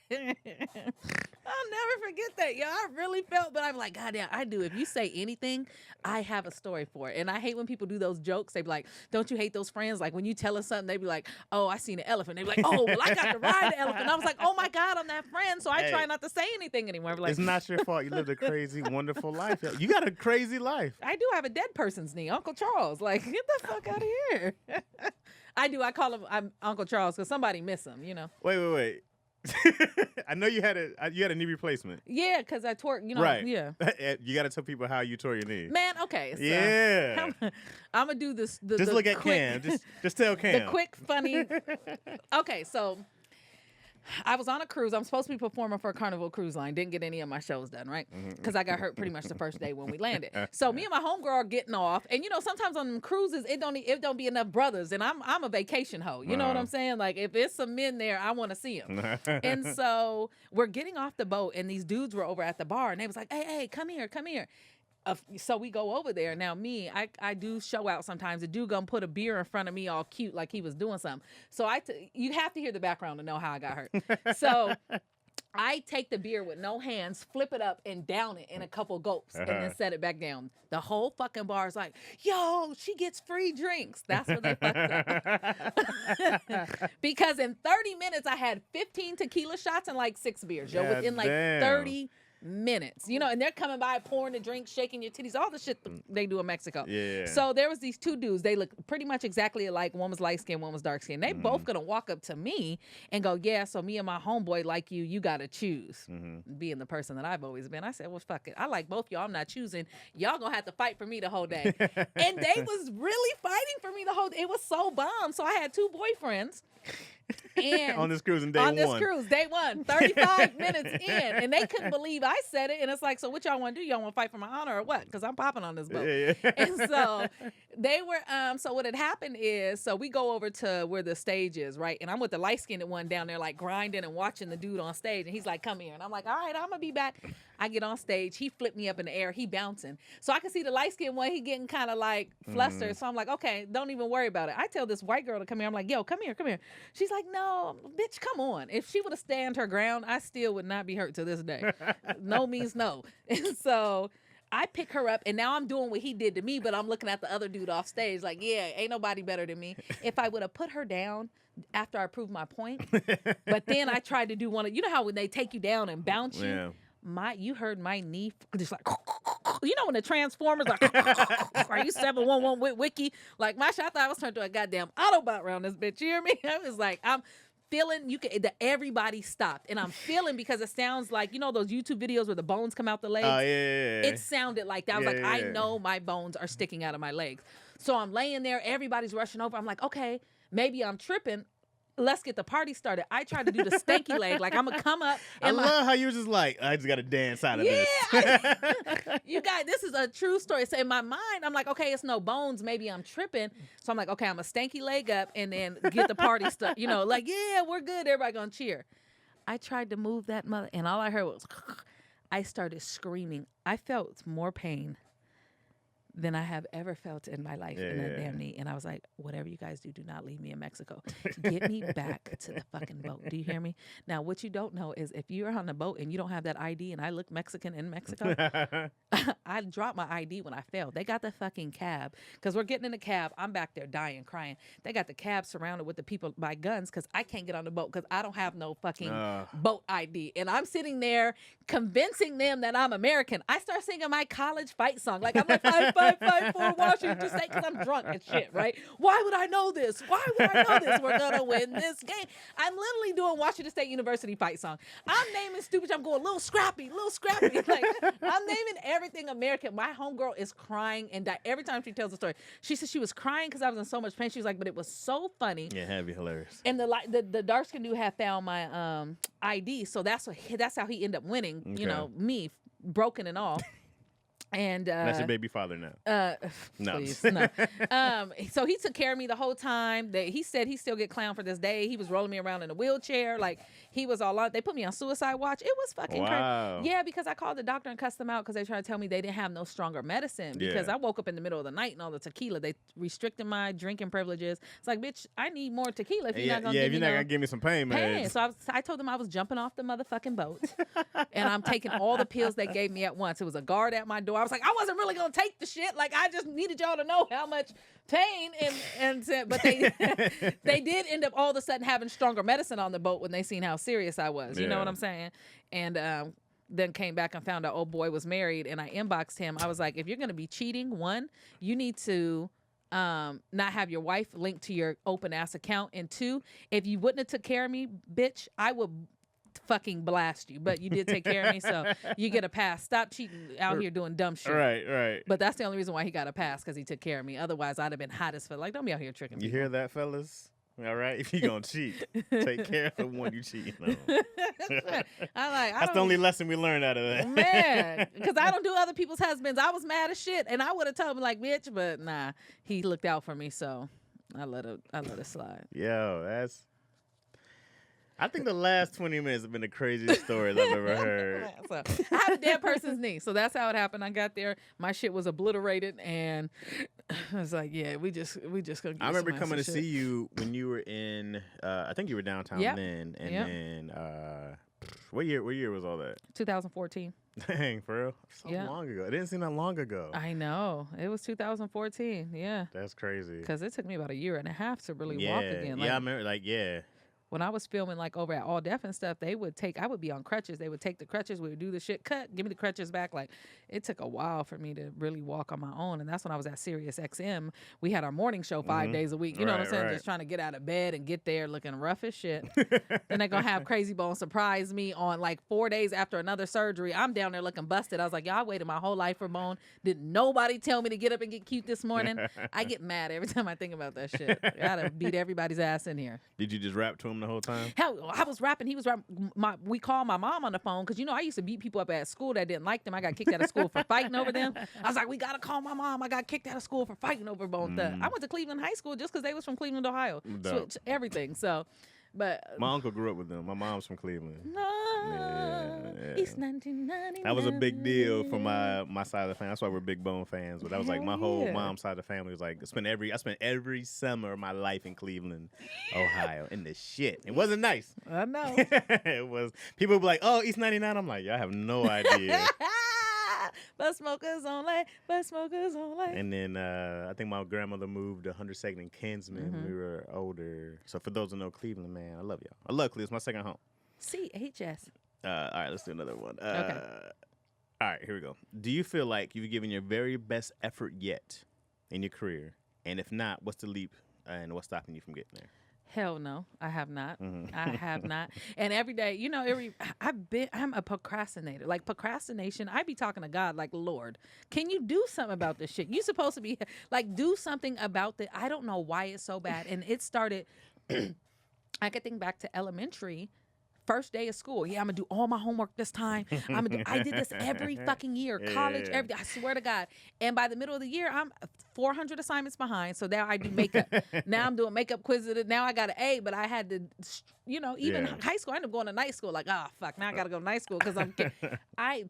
I'll never forget that, yo. I really felt, but I'm like, goddamn, I do. If you say anything, I have a story for it. And I hate when people do those jokes. They be like, don't you hate those friends? Like when you tell us something, they be like, oh, I seen an elephant. They be like, oh, well, I got to ride the elephant. I was like, oh my God, I'm that friend. So I try not to say anything anymore. Like, it's not your fault. You lived a crazy, wonderful life. Yo. You got a crazy life. I do have a dead person's knee, Uncle Charles. Like, get the fuck out of here. I do. I call him Uncle Charles because somebody miss him, you know. Wait. I know you had a knee replacement. Yeah, because I tore, you know. Right. Yeah. You got to tell people how you tore your knee. Man, okay. So yeah. I'm going to do this. Just look at Cam. Just tell Cam. The quick, funny. Okay, so I was on a cruise. I'm supposed to be performing for a Carnival Cruise Line. Didn't get any of my shows done, right? Because I got hurt pretty much the first day when we landed. So me and my homegirl are getting off, and you know sometimes on them cruises it don't be enough brothers, and I'm a vacation hoe. You know what I'm saying? Like if it's some men there, I want to see them. And so we're getting off the boat, and these dudes were over at the bar, and they was like, "Hey, come here." So we go over there. Now I do show out sometimes. The dude gonna put a beer in front of me all cute like he was doing something. So you have to hear the background to know how I got hurt. So I take the beer with no hands, flip it up and down it in a couple gulps and then set it back down. The whole fucking bar is like, yo, she gets free drinks. That's what they fucked up. Because in 30 minutes I had 15 tequila shots and like 6 beers. Yo, within like 30 minutes, you know, and they're coming by pouring the drinks, shaking your titties, all the shit they do in Mexico. Yeah. So there was these 2 dudes. They look pretty much exactly alike. One was light skinned, one was dark skinned. They both gonna walk up to me and go, yeah, so me and my homeboy like you gotta choose. Being the person that I've always been, I said, well, fuck it. I like both y'all. I'm not choosing. Y'all gonna have to fight for me the whole day. And they was really fighting for me the whole day. It was so bomb. So I had 2 boyfriends. And on this cruise day 1, 35 minutes in, and they couldn't believe I said it. And it's like, so what y'all want to do? Y'all want to fight for my honor or what? Because I'm popping on this boat. Yeah. And so they were. So what had happened is, so we go over to where the stage is, right? And I'm with the light skinned one down there, like grinding and watching the dude on stage. And he's like, "Come here," and I'm like, "All right, I'm gonna be back." I get on stage. He flipped me up in the air. He bouncing. So I can see the light skinned one. He getting kind of like flustered. So I'm like, okay, don't even worry about it. I tell this white girl to come here. I'm like, yo, come here. She's like, no, bitch, come on. If she would have stand her ground, I still would not be hurt to this day. No means no. And so I pick her up, and now I'm doing what he did to me, but I'm looking at the other dude off stage like, yeah, ain't nobody better than me. If I would have put her down after I proved my point, but then I tried to do one of, you know how when they take you down and bounce you? Yeah. You heard my knee just like, you know when the Transformers like, are you 711 with Wiki? Like my shot, I thought I was turned to a goddamn Autobot around this bitch. You hear me? I was like, I'm feeling everybody stopped, and I'm feeling because it sounds like, you know those YouTube videos where the bones come out the legs. Oh yeah. It sounded like that. I was like, I know my bones are sticking out of my legs. So I'm laying there. Everybody's rushing over. I'm like, okay, maybe I'm tripping. Let's get the party started. I tried to do the stanky leg. Like, I'm going to come up. I love how you were just like, I just got to dance out of this. You guys, this is a true story. So in my mind, I'm like, okay, it's no bones. Maybe I'm tripping. So I'm like, okay, I'm a stanky leg up and then get the party stuff. You know, like, yeah, we're good. Everybody going to cheer. I tried to move that mother, and all I heard was, I started screaming. I felt more pain than I have ever felt in my life in that damn knee. And I was like, whatever you guys do, do not leave me in Mexico. Get me back to the fucking boat. Do you hear me? Now, what you don't know is if you're on the boat and you don't have that ID and I look Mexican in Mexico, I dropped my ID when I fell. They got the fucking cab because we're getting in the cab. I'm back there dying, crying. They got the cab surrounded with the people by guns because I can't get on the boat because I don't have no fucking boat ID. And I'm sitting there convincing them that I'm American. I start singing my college fight song. Like, I'm like, fight, I fight for Washington State because I'm drunk and shit, right? Why would I know this? Why would I know this? We're going to win this game. I'm literally doing Washington State University fight song. I'm naming stupid. I'm going, little scrappy. Like, I'm naming everything American. My homegirl is crying and every time she tells the story. She said she was crying because I was in so much pain. She was like, but it was so funny. Yeah, that'd be hilarious. And the dark skinned dude had found my ID, so that's how he ended up winning. Okay. You know, me broken and all. And that's your baby father now. No. Please, no. So he took care of me the whole time. He said he still get clowned for this day. He was rolling me around in a wheelchair, like he was all out. They put me on suicide watch. It was fucking crazy. Yeah, because I called the doctor and cussed them out because they tried to tell me they didn't have no stronger medicine. Because I woke up in the middle of the night and all the tequila. They restricted my drinking privileges. It's like, bitch, I need more tequila if you're not gonna give me some pain meds. So I told them I was jumping off the motherfucking boat, and I'm taking all the pills they gave me at once. It was a guard at my door. I was like, I wasn't really gonna take the shit. Like, I just needed y'all to know how much pain but they they did end up all of a sudden having stronger medicine on the boat when they seen how serious I was. You know what I'm saying? And then came back and found out old boy was married, and I inboxed him. I was like, if you're gonna be cheating, one, you need to not have your wife linked to your open ass account, and two, if you wouldn't have took care of me, bitch, I would fucking blast you. But you did take care of me, so you get a pass. Stop cheating out here doing dumb shit. Right. But that's the only reason why he got a pass, because he took care of me. Otherwise, I'd have been hot as fuck. Like, don't be out here tricking people. You hear that, fellas? All right, if you gonna cheat, take care of the one you cheating on. That's the only lesson we learned out of that. Man, because I don't do other people's husbands. I was mad as shit, and I would have told him like, bitch, but nah, he looked out for me, so I let it slide. Yo, I think the last 20 minutes have been the craziest stories I've ever heard. So, I had a dead person's knee, so that's how it happened. I got there, my shit was obliterated, and I was like, yeah, we just gonna get I remember some coming to shit. see you when you were in, I think you were downtown then, and then, what year was all that? 2014. Dang, for real? So long ago. It didn't seem that long ago. I know. It was 2014, yeah. That's crazy. Because it took me about a year and a half to really walk again. Like, I remember, when I was filming like over at All Deaf and stuff, I would be on crutches. They would take the crutches, we would do the shit, cut, give me the crutches back. Like, it took a while for me to really walk on my own. And that's when I was at Sirius XM. We had our morning show 5 days a week. You know what I'm saying? Just trying to get out of bed and get there looking rough as shit. Then they're going to have Crazy Bone surprise me on like 4 days after another surgery. I'm down there looking busted. I was like, y'all, I waited my whole life for Bone. Didn't nobody tell me to get up and get cute this morning? I get mad every time I think about that shit. I gotta beat everybody's ass in here. Did you just rap to him the whole time? Hell, I was rapping. He was rapping. We called my mom on the phone because, I used to beat people up at school that didn't like them. I got kicked out of school for fighting over them. I was like, we got to call my mom. I got kicked out of school for fighting over Bone Thugs. I went to Cleveland High School just because they was from Cleveland, Ohio. Switch everything. So, but my uncle grew up with them. My mom's from Cleveland. It's 1999. That was a big deal for my side of the family. That's why we're big Bone fans. But that was like my whole mom's side of the family was like, I spent every summer of my life in Cleveland, Ohio, in the shit. It wasn't nice. I know. It was. People were like, oh, East 99. I'm like, y'all have no idea. But smokers only. And then I think my grandmother moved to 102nd and Kinsman when we were older. So for those who know Cleveland, man, I love y'all. I love Cleveland. It's my second home. CHS. All right, let's do another one. Okay. All right, here we go. Do you feel like you've given your very best effort yet in your career? And if not, what's the leap and what's stopping you from getting there? Hell no, I have not. I have not. And every day, I'm a procrastinator. Like, procrastination, I be talking to God like, Lord, can you do something about this shit? You supposed to be like, do something about that. I don't know why it's so bad. And it started, I could think back to elementary. First day of school. Yeah, I'm going to do all my homework this time. I did this every fucking year. College, every day. I swear to God. And by the middle of the year, I'm 400 assignments behind. So now I do makeup. Now I'm doing makeup quizzes. Now I got an A, but I had to, even high school, I ended up going to night school. Like, fuck, now I got to go to night school because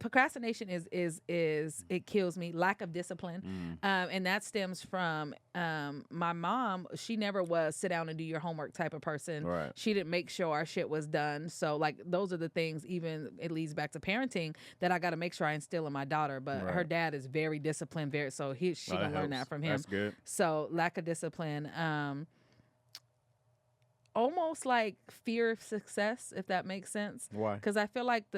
procrastination is it kills me. Lack of discipline. And that stems from my mom. She never was sit down and do your homework type of person. Right. She didn't make sure our shit was done. So, like, those are the things, even it leads back to parenting, that I got to make sure I instill in my daughter. But her dad is very disciplined, she gonna learn that from him. That's good. So, lack of discipline. Almost like fear of success, if that makes sense. Why? Because I feel like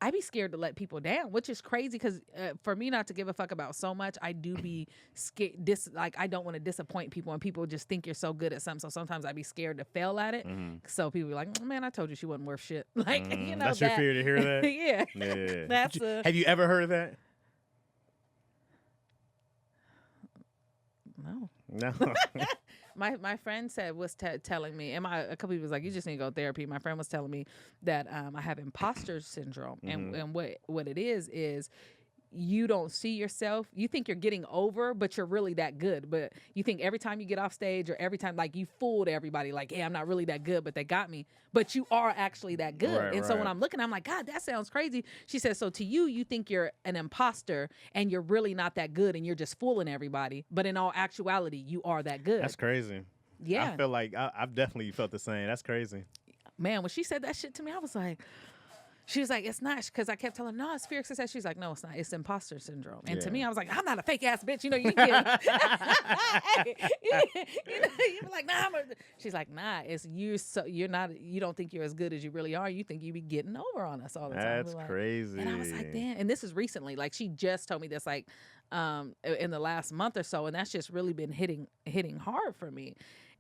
I be scared to let people down, which is crazy because for me not to give a fuck about so much, I do be scared. Like I don't want to disappoint people, and people just think you're so good at something. So sometimes I be scared to fail at it. So people be like, "Man, I told you she wasn't worth shit." Like you know, that's your fear to hear that. Yeah. That's have you ever heard that? No. My friend was telling me, and a couple people was like, you just need to go to therapy. My friend was telling me that I have imposter syndrome, and what it is you don't see yourself. You think you're getting over, but you're really that good. But you think every time you get off stage or every time, like, you fooled everybody, like, hey, I'm not really that good, but they got me. But you are actually that good. Right, so when I'm looking, I'm like, God, that sounds crazy. She says, so to you think you're an imposter and you're really not that good and you're just fooling everybody. But in all actuality, you are that good. That's crazy. Yeah. I feel like I've definitely felt the same. That's crazy. Man, when she said that shit to me, I was like, she was like, it's not, because I kept telling her, no, it's fear of success. She's like, no, it's not. It's imposter syndrome. And to me, I was like, I'm not a fake ass bitch. You know, you can. You be like, nah. She's like, nah. It's you. So you're not. You don't think you're as good as you really are. You think you be getting over on us all the time. That's crazy. And I was like, damn. And this is recently. Like, she just told me this, like, in the last month or so, and that's just really been hitting hard for me.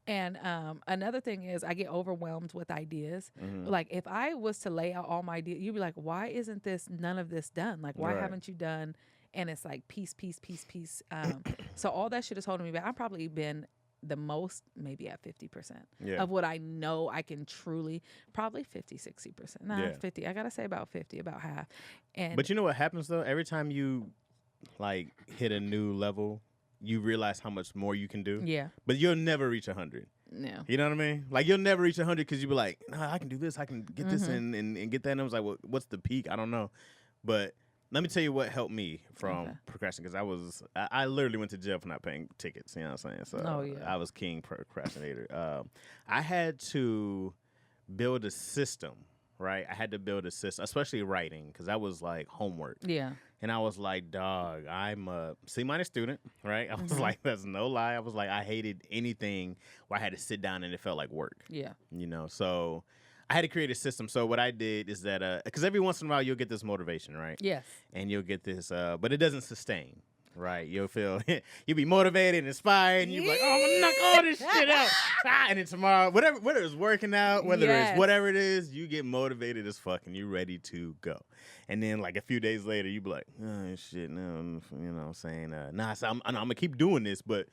And another thing is I get overwhelmed with ideas. Like if I was to lay out all my ideas, you'd be like, why isn't none of this done? Like, why haven't you done? And it's like piece. So all that shit is holding me back. I've probably been the most maybe at 50% of what I know I can truly, probably 50, 60%. Nah, 50. I got to say about 50, about half. But you know what happens though? Every time you like hit a new level, you realize how much more you can do. Yeah. But you'll never reach 100. No. You know what I mean? Like, you'll never reach 100 because you'll be like, nah, I can do this. I can get this and get that. And I was like, well, what's the peak? I don't know. But let me tell you what helped me from procrastinating, because I literally went to jail for not paying tickets. You know what I'm saying? So I was king procrastinator. I had to build a system, right? I had to build a system, especially writing, because that was like homework. Yeah. And I was like, dog, I'm a C- student, right? I was like, that's no lie. I was like, I hated anything where I had to sit down and it felt like work. Yeah. You know, so I had to create a system. So what I did is that, because every once in a while you'll get this motivation, right? Yes. And you'll get this, but it doesn't sustain. Right, you'll feel you'll be motivated and inspired, and you'll be like, "Oh, I'm gonna knock all this shit out!" And then tomorrow, whether it's working out, whether it's whatever it is, you get motivated as fuck, and you're ready to go. And then, like a few days later, you be like, "Oh shit, no," you know what I'm saying? Nah, so I'm gonna keep doing this, but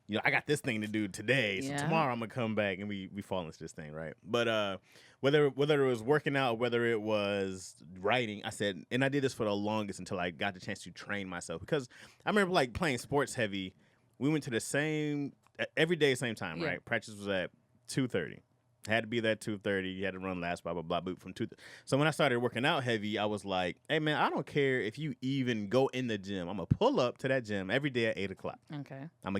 you know, I got this thing to do today, so tomorrow I'm gonna come back and we fall into this thing, right? But whether it was working out, or whether it was writing, I said, and I did this for the longest until I got the chance to train myself, because I remember like playing sports heavy. We went to the same every day, same time, right? Practice was at 2:30. Had to be there at 2:30. You had to run last, blah, blah, blah, boot from 2. So when I started working out heavy, I was like, hey, man, I don't care if you even go in the gym. I'm going to pull up to that gym every day at 8 o'clock. Okay. I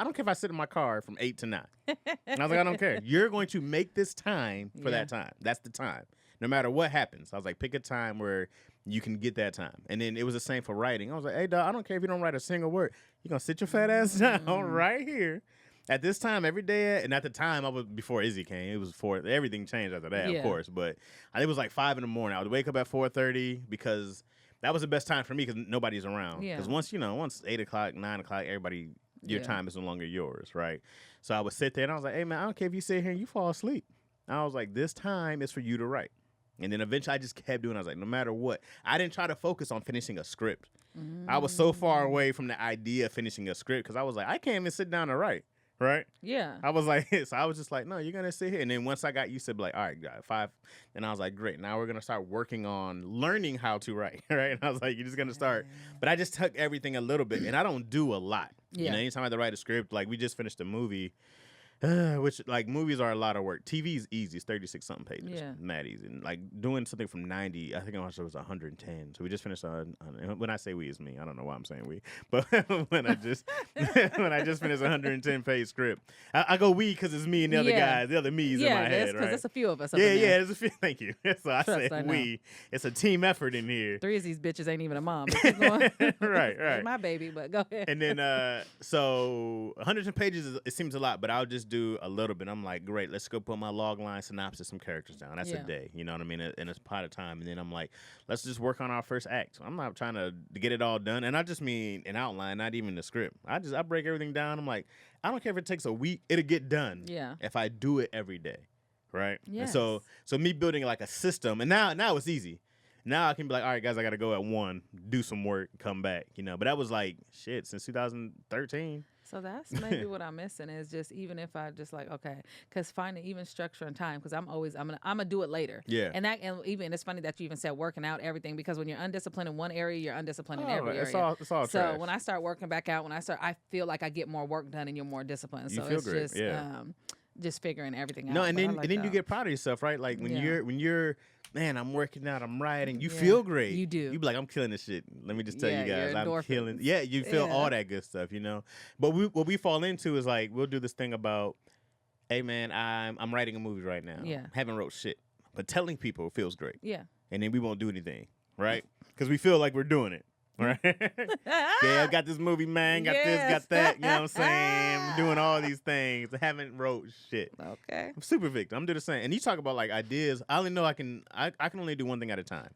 don't care if I sit in my car from 8 to 9. And I was like, I don't care. You're going to make this time for that time. That's the time. No matter what happens. I was like, pick a time where you can get that time. And then it was the same for writing. I was like, hey, dog, I don't care if you don't write a single word. You're going to sit your fat ass down right here. At this time, every day, and at the time, I was before Izzy came. It was everything changed after that, of course. But it was like 5 in the morning. I would wake up at 4:30 because that was the best time for me because nobody's around. Because once 8 o'clock, 9 o'clock, everybody, your time is no longer yours, right? So I would sit there and I was like, hey man, I don't care if you sit here and you fall asleep. I was like, this time is for you to write. And then eventually I just kept doing it. I was like, no matter what. I didn't try to focus on finishing a script. I was so far away from the idea of finishing a script because I was like, I can't even sit down and write. Right? Yeah. I was like, so I was just like, no, you're going to sit here. And then once I got used to it, like, all right, got 5. And I was like, great. Now we're going to start working on learning how to write. Right? And I was like, you're just going to start. But I just took everything a little bit. And I don't do a lot. Yeah. You know, anytime I had to write a script, like we just finished a movie, which like movies are a lot of work. TV is easy. It's 36-something pages. Yeah. Mad easy. And like doing something from 90, I think it was 110. So we just finished on when I say we, it's me. I don't know why I'm saying we. But when I just finished a 110-page script, I go we because it's me and the other guys, the other me's in my head, right? Because there's a few of us. Yeah, there's a few. Thank you. So I say we. It's a team effort in here. 3 of these bitches ain't even a mom. Right. My baby, but go ahead. And then, so 110 pages, it seems a lot, but I'll just do a little bit. I'm like, great, let's go put my log line synopsis, some characters down. That's a day, you know what I mean? And it's a pot of time. And then I'm like, let's just work on our first act. So I'm not trying to get it all done. And I just mean an outline, not even the script. I break everything down. I'm like, I don't care if it takes a week, it'll get done. Yeah. If I do it every day. Right? Yes. And so me building like a system, and now it's easy. Now I can be like, all right, guys, I got to go at 1, do some work, come back, you know. But that was like, shit, since 2013. So that's maybe what I'm missing is just even if I just like, okay, because finding even structure and time, because I'm gonna do it later. Yeah. And even it's funny that you even said working out everything, because when you're undisciplined in one area, you're undisciplined in every area. It's all so trash. when I start working back out, I feel like I get more work done and you're more disciplined. So feel it's great. just Yeah. Just figuring everything out. No, and But I then like and then that. you get proud of yourself, right? Like when you're man, I'm working out, I'm riding. You Yeah, feel great. you do. You be like, I'm killing this shit. Let me just tell Yeah, you guys, your I'm endorphins. killing. Yeah, you feel Yeah. all that good stuff, you know. But what we fall into is like we'll do this thing about, hey man, I'm writing a movie right now. Yeah. Haven't wrote shit, but telling people feels great. Yeah. And then we won't do anything, right? Because we feel like we're doing it. Right? Yeah, I got this movie, man. Got this, Yes. got that. You know what I'm saying? I'm doing all these things. I haven't wrote shit. Okay. I'm super victim. I'm doing the same. And you talk about like ideas. I only know I can only do one thing at a time.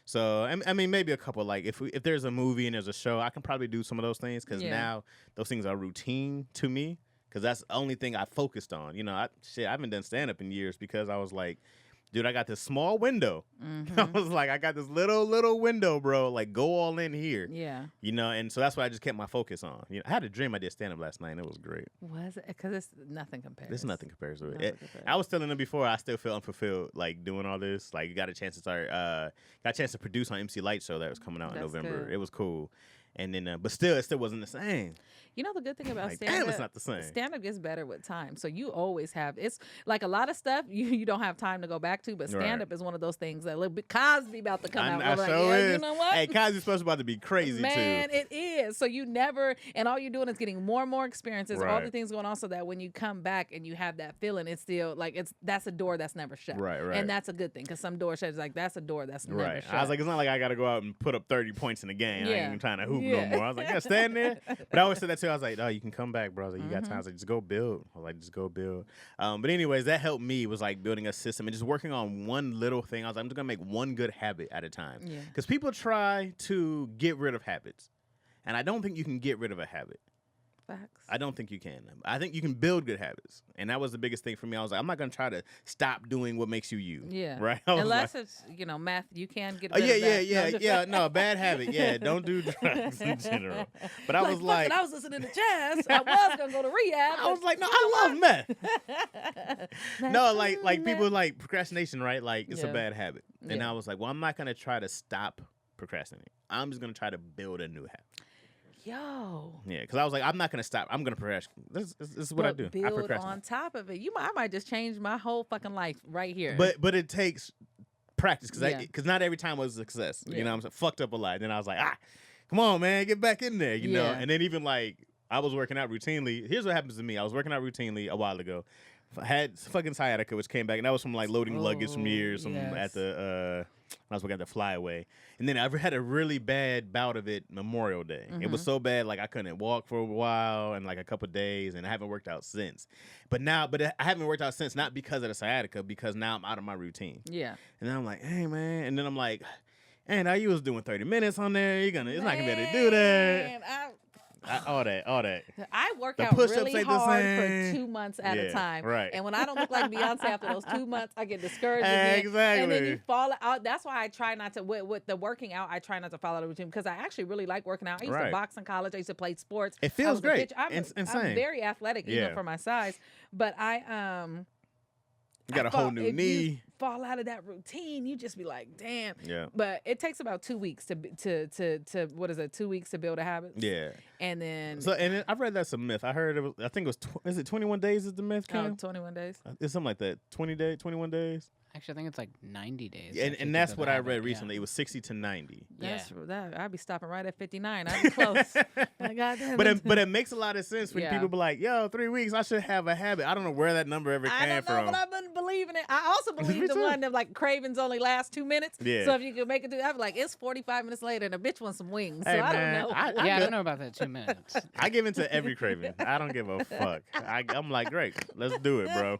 So I mean maybe a couple. Like if there's a movie and there's a show, I can probably do some of those things because now those things are routine to me because that's the only thing I focused on. You know, I haven't done stand up in years because I was like, dude, I got this small window. Mm-hmm. I was like, I got this little window, bro. Like, go all in here. Yeah. You know, and so that's what I just kept my focus on. You know, I had a dream I did stand up last night, and it was great. Was it? Because it's nothing compares. There's nothing compares to it. Nothing compares. I was telling them before, I still feel unfulfilled, like doing all this. Like, you got a chance to produce on MC Light show that was coming out in That's November. good. It was cool. And then, but still, it still wasn't the same. You know the good thing about Like, stand-up? damn, it's not the same. Stand-up gets better with time. So you always have, it's like a lot of stuff you don't have time to go back to, but stand-up is one of those things that look, Cosby about to come out. I We're like, sure is. You know what? Hey, Cosby's supposed to about to be crazy, Man, too. it is. So you never, and all you're doing is getting more and more experiences, all Right. the things going on, so that when you come back and you have that feeling, it's still like, that's a door that's never shut. Right. And that's a good thing, because some doors shut. It's like, that's a door that's never Right. shut. I was like, it's not like I got to go out and put up 30 points in the game. I Yeah. ain't even trying to hoop Yeah. no more. I was like, yeah, stand there. But I always said that too. I was like, oh, you can come back, bro. I was like, you got time. I was like, just go build. I was like, just go build. But anyways, that helped me was like building a system and just working on one little thing. I was like, I'm just going to make one good habit at a time. Yeah. Because people try to get rid of habits. And I don't think you can get rid of a habit. Facts. I don't think you can. I think you can build good habits. And that was the biggest thing for me. I was like, I'm not going to try to stop doing what makes you you. Yeah. Right? I was Unless like, it's, math, you can get oh, rid of that. yeah. No, bad habit. Yeah, don't do drugs in general. But I was like, I was listening to jazz. I was gonna go to rehab. I was like, no, I love meth. No, like people like procrastination, right? Like it's a Yeah. bad habit. And Yeah. I was like, well, I'm not gonna try to stop procrastinating. I'm just gonna try to build a new habit. Yo. Yeah, because I was like, I'm not gonna stop. I'm gonna procrastinate. This is what I do. I Build procrastinate. on top of it. I might just change my whole fucking life right here. But it takes practice because Yeah. not every time was a success. Yeah. You know, I'm fucked up a lot. Then I was like, come on, man, get back in there. You know, Yeah. and then even like I was working out routinely. Here's what happens to me. I was working out routinely a while ago. I had fucking sciatica, which came back, and that was from like loading luggage from years from yes. at the when I was working at the Flyaway. And then I had a really bad bout of it Memorial Day. It was so bad, like I couldn't walk for a while and like a couple of days, and I haven't worked out since. But I haven't worked out since, not because of the sciatica, because now I'm out of my routine. yeah. And then I'm like, hey man, and then I'm like, hey, now you was doing 30 minutes on there. It's not gonna be able to do that. Man, All that. I work The out push-ups really ain't the hard same. for 2 months at a Yeah, time. right. And when I don't look like Beyonce after those 2 months, I get discouraged again. Exactly. And then you fall out. That's why I try not to, with the working out, I try not to follow the routine, because I actually really like working out. I used to Right. box in college. I used to play sports. It I feels was a great. pitcher. I'm Insane. very athletic, even Yeah. for my size. But You got a whole new if knee. you fall out of that routine, you just be like, damn. Yeah. But it takes about 2 weeks to what is it? 2 weeks to build a habit. Yeah. And then I've read that's a myth. I heard I think it was is it 21 days is the myth, Cam? 21 days. It's something like that. 21 days. Actually, I think it's like 90 days. And that's what I read recently. It was 60 to 90. That's that. I'd be stopping right at 59. I'd be close. My goddamn. But it makes a lot of sense when Yeah. people be like, yo, 3 weeks, I should have a habit. I don't know where that number ever I came don't know, from. but I've been believe in it. I also believe the one that like cravings only last 2 minutes. Yeah. So if you can make it do, I'm like, it's 45 minutes later and a bitch wants some wings. So Hey, I man, don't know. I don't know about that 2 minutes. I give into every craving. I don't give a fuck. I'm like, great, let's do it, bro.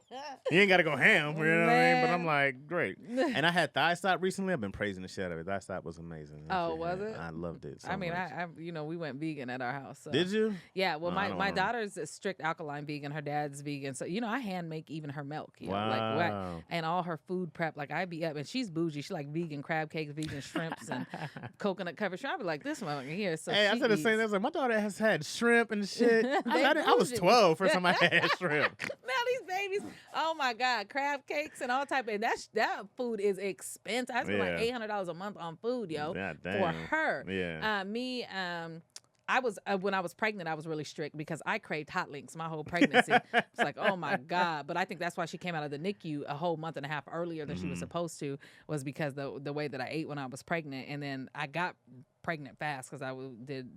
You ain't got to go ham, you know what I mean? But I'm like, great. And I had thigh stop recently. I've been praising the shit out of it. Thigh stop was amazing. Oh, was it? I loved it so I mean, much. I we went vegan at our house. So. Did you? Yeah, well, I don't my know. daughter's a strict alkaline vegan. Her dad's vegan. So, I hand make even her milk. You know, Wow. and all her food prep. Like, I be up, and she's bougie. She like vegan crab cakes, vegan shrimps, and coconut covered shrimp. I be like, this motherfucker here. So Hey, I said the same thing. I was like, my daughter has had shrimp and shit. I was 12 first time I had shrimp. Now these babies, oh my God, crab cakes and all type of that food is expensive. I spend like $800 a month on food, yo, God for damn. her. Yeah. I was when I was pregnant, I was really strict because I craved hot links my whole pregnancy. It's like, oh my God! But I think that's why she came out of the NICU a whole month and a half earlier than she was supposed to, was because the way that I ate when I was pregnant, and then I got pregnant fast because I did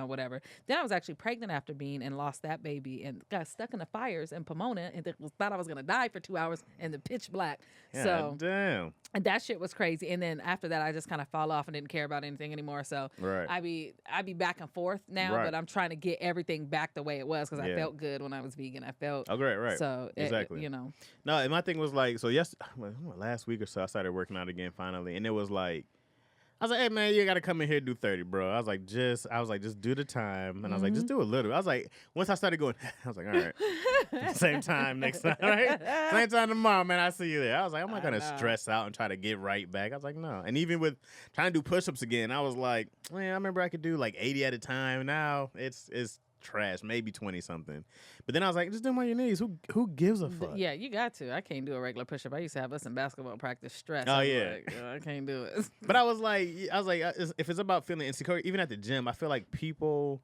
whatever. Then I was actually pregnant after being and lost that baby and got stuck in the fires in Pomona and thought I was gonna die for 2 hours in the pitch black. God So damn. and that shit was crazy. And then after that, I just kind of fall off and didn't care about anything anymore. So Right. I be back and forth now, Right. but I'm trying to get everything back the way it was because I felt good when I was vegan. I felt Oh, great, right. so Exactly. No, and my thing was like, so last week or so, I started working out again finally, and it was like, I was like, hey man, you gotta come in here and do 30, bro. I was like, just do the time, and I was like, just do a little. I was like, once I started going, I was like, all right, same time next time, right? Same time tomorrow, man. I see you there. I was like, I'm not gonna stress out and try to get right back. I was like, no. And even with trying to do push-ups again, I was like, man, I remember I could do like 80 at a time. Now it's trash, maybe 20 something. But then I was like, just do them on your knees. Who gives a fuck? Yeah, you got to. I can't do a regular push-up. I used to have us in basketball practice stress. Oh, I was yeah. like, I can't do it. But I was like, if it's about feeling insecure, even at the gym, I feel like people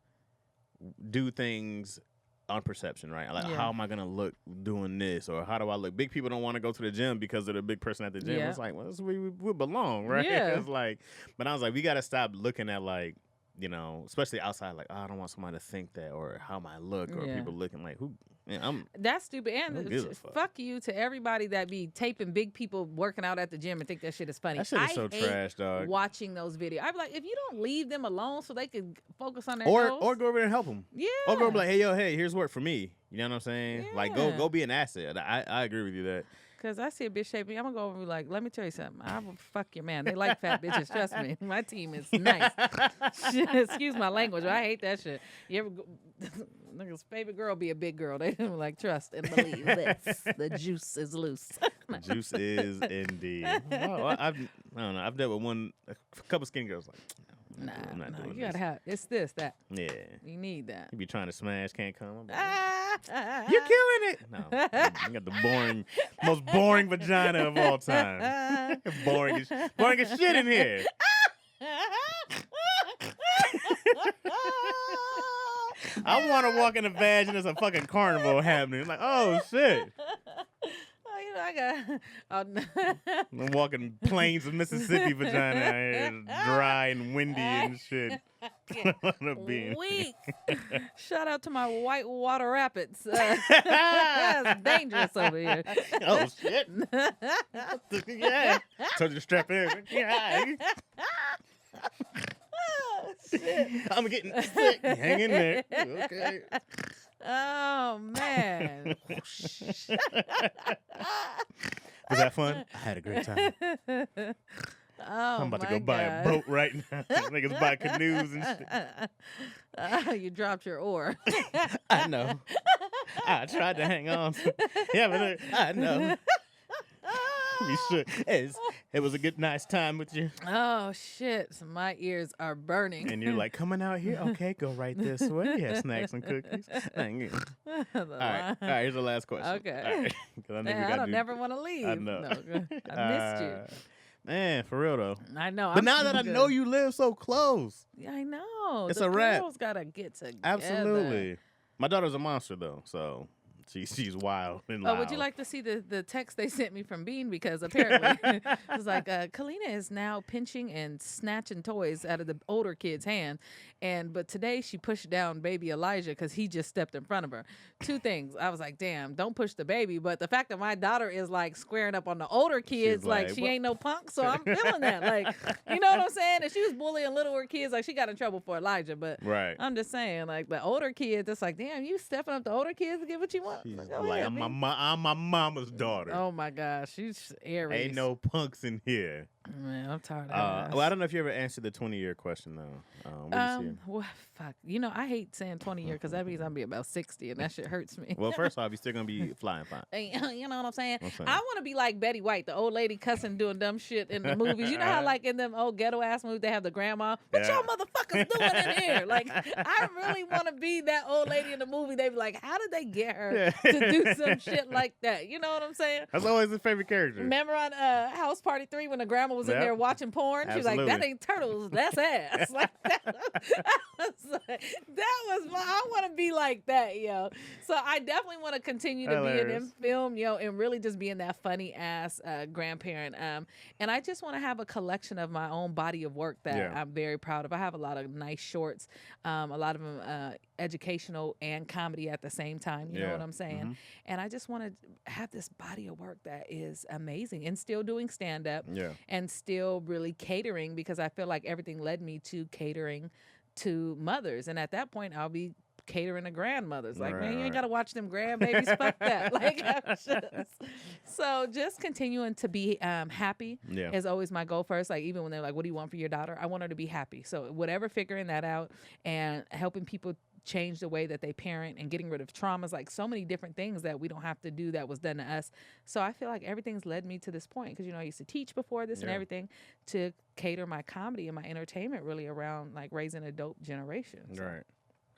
do things on perception, right? Like, how am I gonna look doing this, or how do I look? Big people don't want to go to the gym because of the big person at the gym. Yeah. It's like, well, that's where we belong, right? Yeah. It's like, but I was like, we gotta stop looking at like, especially outside, like, oh, I don't want somebody to think that, or how might I look, or people looking like, who? Man, that's stupid. Who And gives a fuck? fuck you to everybody that be taping big people working out at the gym and think that shit is funny. that shit is I so hate trash, dog. watching those videos. I'd be like, if you don't leave them alone so they can focus on their Or goals. go over there and help them. Yeah. Or go over like, hey, here's work for me. You know what I'm saying? Like, Yeah. go be an asset. I agree with you that. Because I see a bitch shaping, I'm going to go over and be like, let me tell you something. I will fuck your man. They like fat bitches. Trust me. My team is nice. Excuse my language. But I hate that shit. You ever go, nigga's favorite girl be a big girl. They like, trust and believe this. The juice is loose. The juice is indeed. Oh, I don't know. I've dealt with a couple skinny girls like, Nah, I'm not doing you got to this. have, it's this, that. Yeah. You need that. You be trying to smash, can't come. I'm like, you're killing it. No, you got the most boring vagina of all time. boring as shit in here. I want to walk in the vag and there's a fucking carnival happening. Like, oh shit. I got. I'm walking plains of Mississippi vagina out here, dry and windy and shit. Weak. Shout out to my white water rapids. That's dangerous over here. Oh shit! Yeah, told you to strap in. Yeah. Oh, shit. I'm getting sick. Hang in there. Okay. Oh man. Was that fun? I had a great time. Oh, I'm about to my go buy a God. boat right now. Niggas buy canoes and shit. You dropped your oar. I know. I tried to hang on. Yeah, but I know. You should. It was a good, nice time with you. Oh shit! So my ears are burning. And you're like, coming out here? Okay, go right this way. Yeah, snacks and cookies. All right. Here's the last question. Okay. All right. 'Cause I know Man, I don't never want to leave. I know. No, I missed you. Man, for real though. I know. But now that I know you live so close. Yeah, I know. It's the a wrap. girls gotta get together. Absolutely. My daughter's a monster though, so She's wild and loud. Would you like to see the text they sent me from Bean? Because apparently it was like, Kalina is now pinching and snatching toys out of the older kid's hand. But today she pushed down baby Elijah because he just stepped in front of her. Two things. I was like, damn, don't push the baby. But the fact that my daughter is like squaring up on the older kids, like she ain't no punk. So I'm feeling that. Like, you know what I'm saying? And she was bullying littler kids. Like she got in trouble for Elijah. But I'm just saying, like the older kids, it's like, damn, you stepping up the older kids to get what you want. She's like, I'm my mama's daughter. Oh my gosh, she's Aries. Ain't no punks in here. Man, I'm tired of well, I don't know if you ever answered the 20-year question though. Well, fuck. I hate saying 20 year because that means I'm be about 60, and that shit hurts me. Well, first off, you're still gonna be flying fine. You know what I'm saying? I want to be like Betty White, the old lady cussing, doing dumb shit in the movies. You know how like in them old ghetto ass movies they have the grandma. What y'all motherfuckers doing in here? Like, I really want to be that old lady in the movie. They be like, how did they get her to do some shit like that? You know what I'm saying? That's always his favorite character. Remember on House Party 3 when the grandma was in there watching porn? She was like, that ain't turtles, that's ass. Like that. I want to be like that, yo. So I definitely want to continue to be in them film, and really just being that funny ass grandparent. And I just want to have a collection of my own body of work that I'm very proud of. I have a lot of nice shorts, a lot of them educational and comedy at the same time. You know what I'm saying? Mm-hmm. And I just want to have this body of work that is amazing, and still doing stand up, and still really catering, because I feel like everything led me to catering to mothers, and at that point I'll be catering to grandmothers. Like, man, you ain't gotta watch them grandbabies. Fuck that. Like, so just continuing to be happy is always my goal first. Like, even when they're like, what do you want for your daughter? I want her to be happy. So whatever, figuring that out and helping people change the way that they parent and getting rid of traumas, like so many different things that we don't have to do that was done to us. So I feel like everything's led me to this point, because I used to teach before this and everything, to cater my comedy and my entertainment really around like raising a dope generation. So. Right.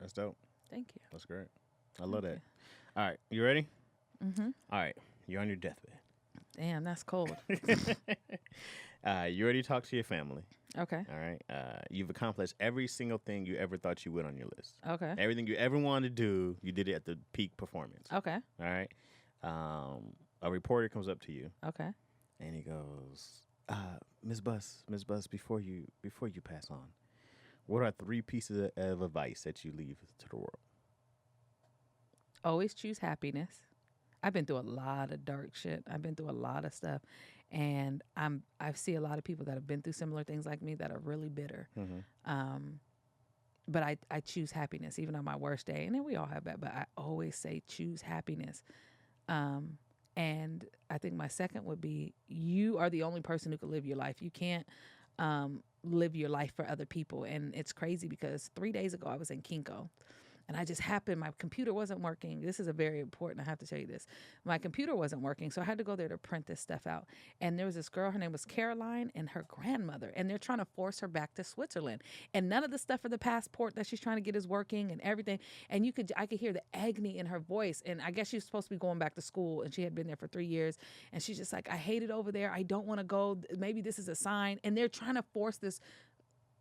That's dope. Thank you. That's great. I love that. All right. You ready? Mm-hmm. All right. You're on your deathbed. Damn, that's cold. You already talked to your family. Okay. All right. You've accomplished every single thing you ever thought you would on your list. Okay. Everything you ever wanted to do, you did it at the peak performance. Okay. All right. A reporter comes up to you. Okay. And he goes, Ms. Buss, before you pass on, what are 3 pieces of advice that you leave to the world? Always choose happiness. I've been through a lot of dark shit. I've been through a lot of stuff. And I see a lot of people that have been through similar things like me that are really bitter. Mm-hmm. But I choose happiness, even on my worst day. And then we all have that, but I always say choose happiness. And I think my second would be, you are the only person who can live your life. You can't live your life for other people. And it's crazy because 3 days ago I was in Kinko. And I just happened, my computer wasn't working. This is a very important, I have to tell you this. My computer wasn't working, so I had to go there to print this stuff out. And there was this girl, her name was Caroline, and her grandmother. And they're trying to force her back to Switzerland. And none of the stuff for the passport that she's trying to get is working and everything. And I could hear the agony in her voice. And I guess she was supposed to be going back to school, and she had been there for 3 years. And she's just like, I hate it over there. I don't want to go. Maybe this is a sign. And they're trying to force this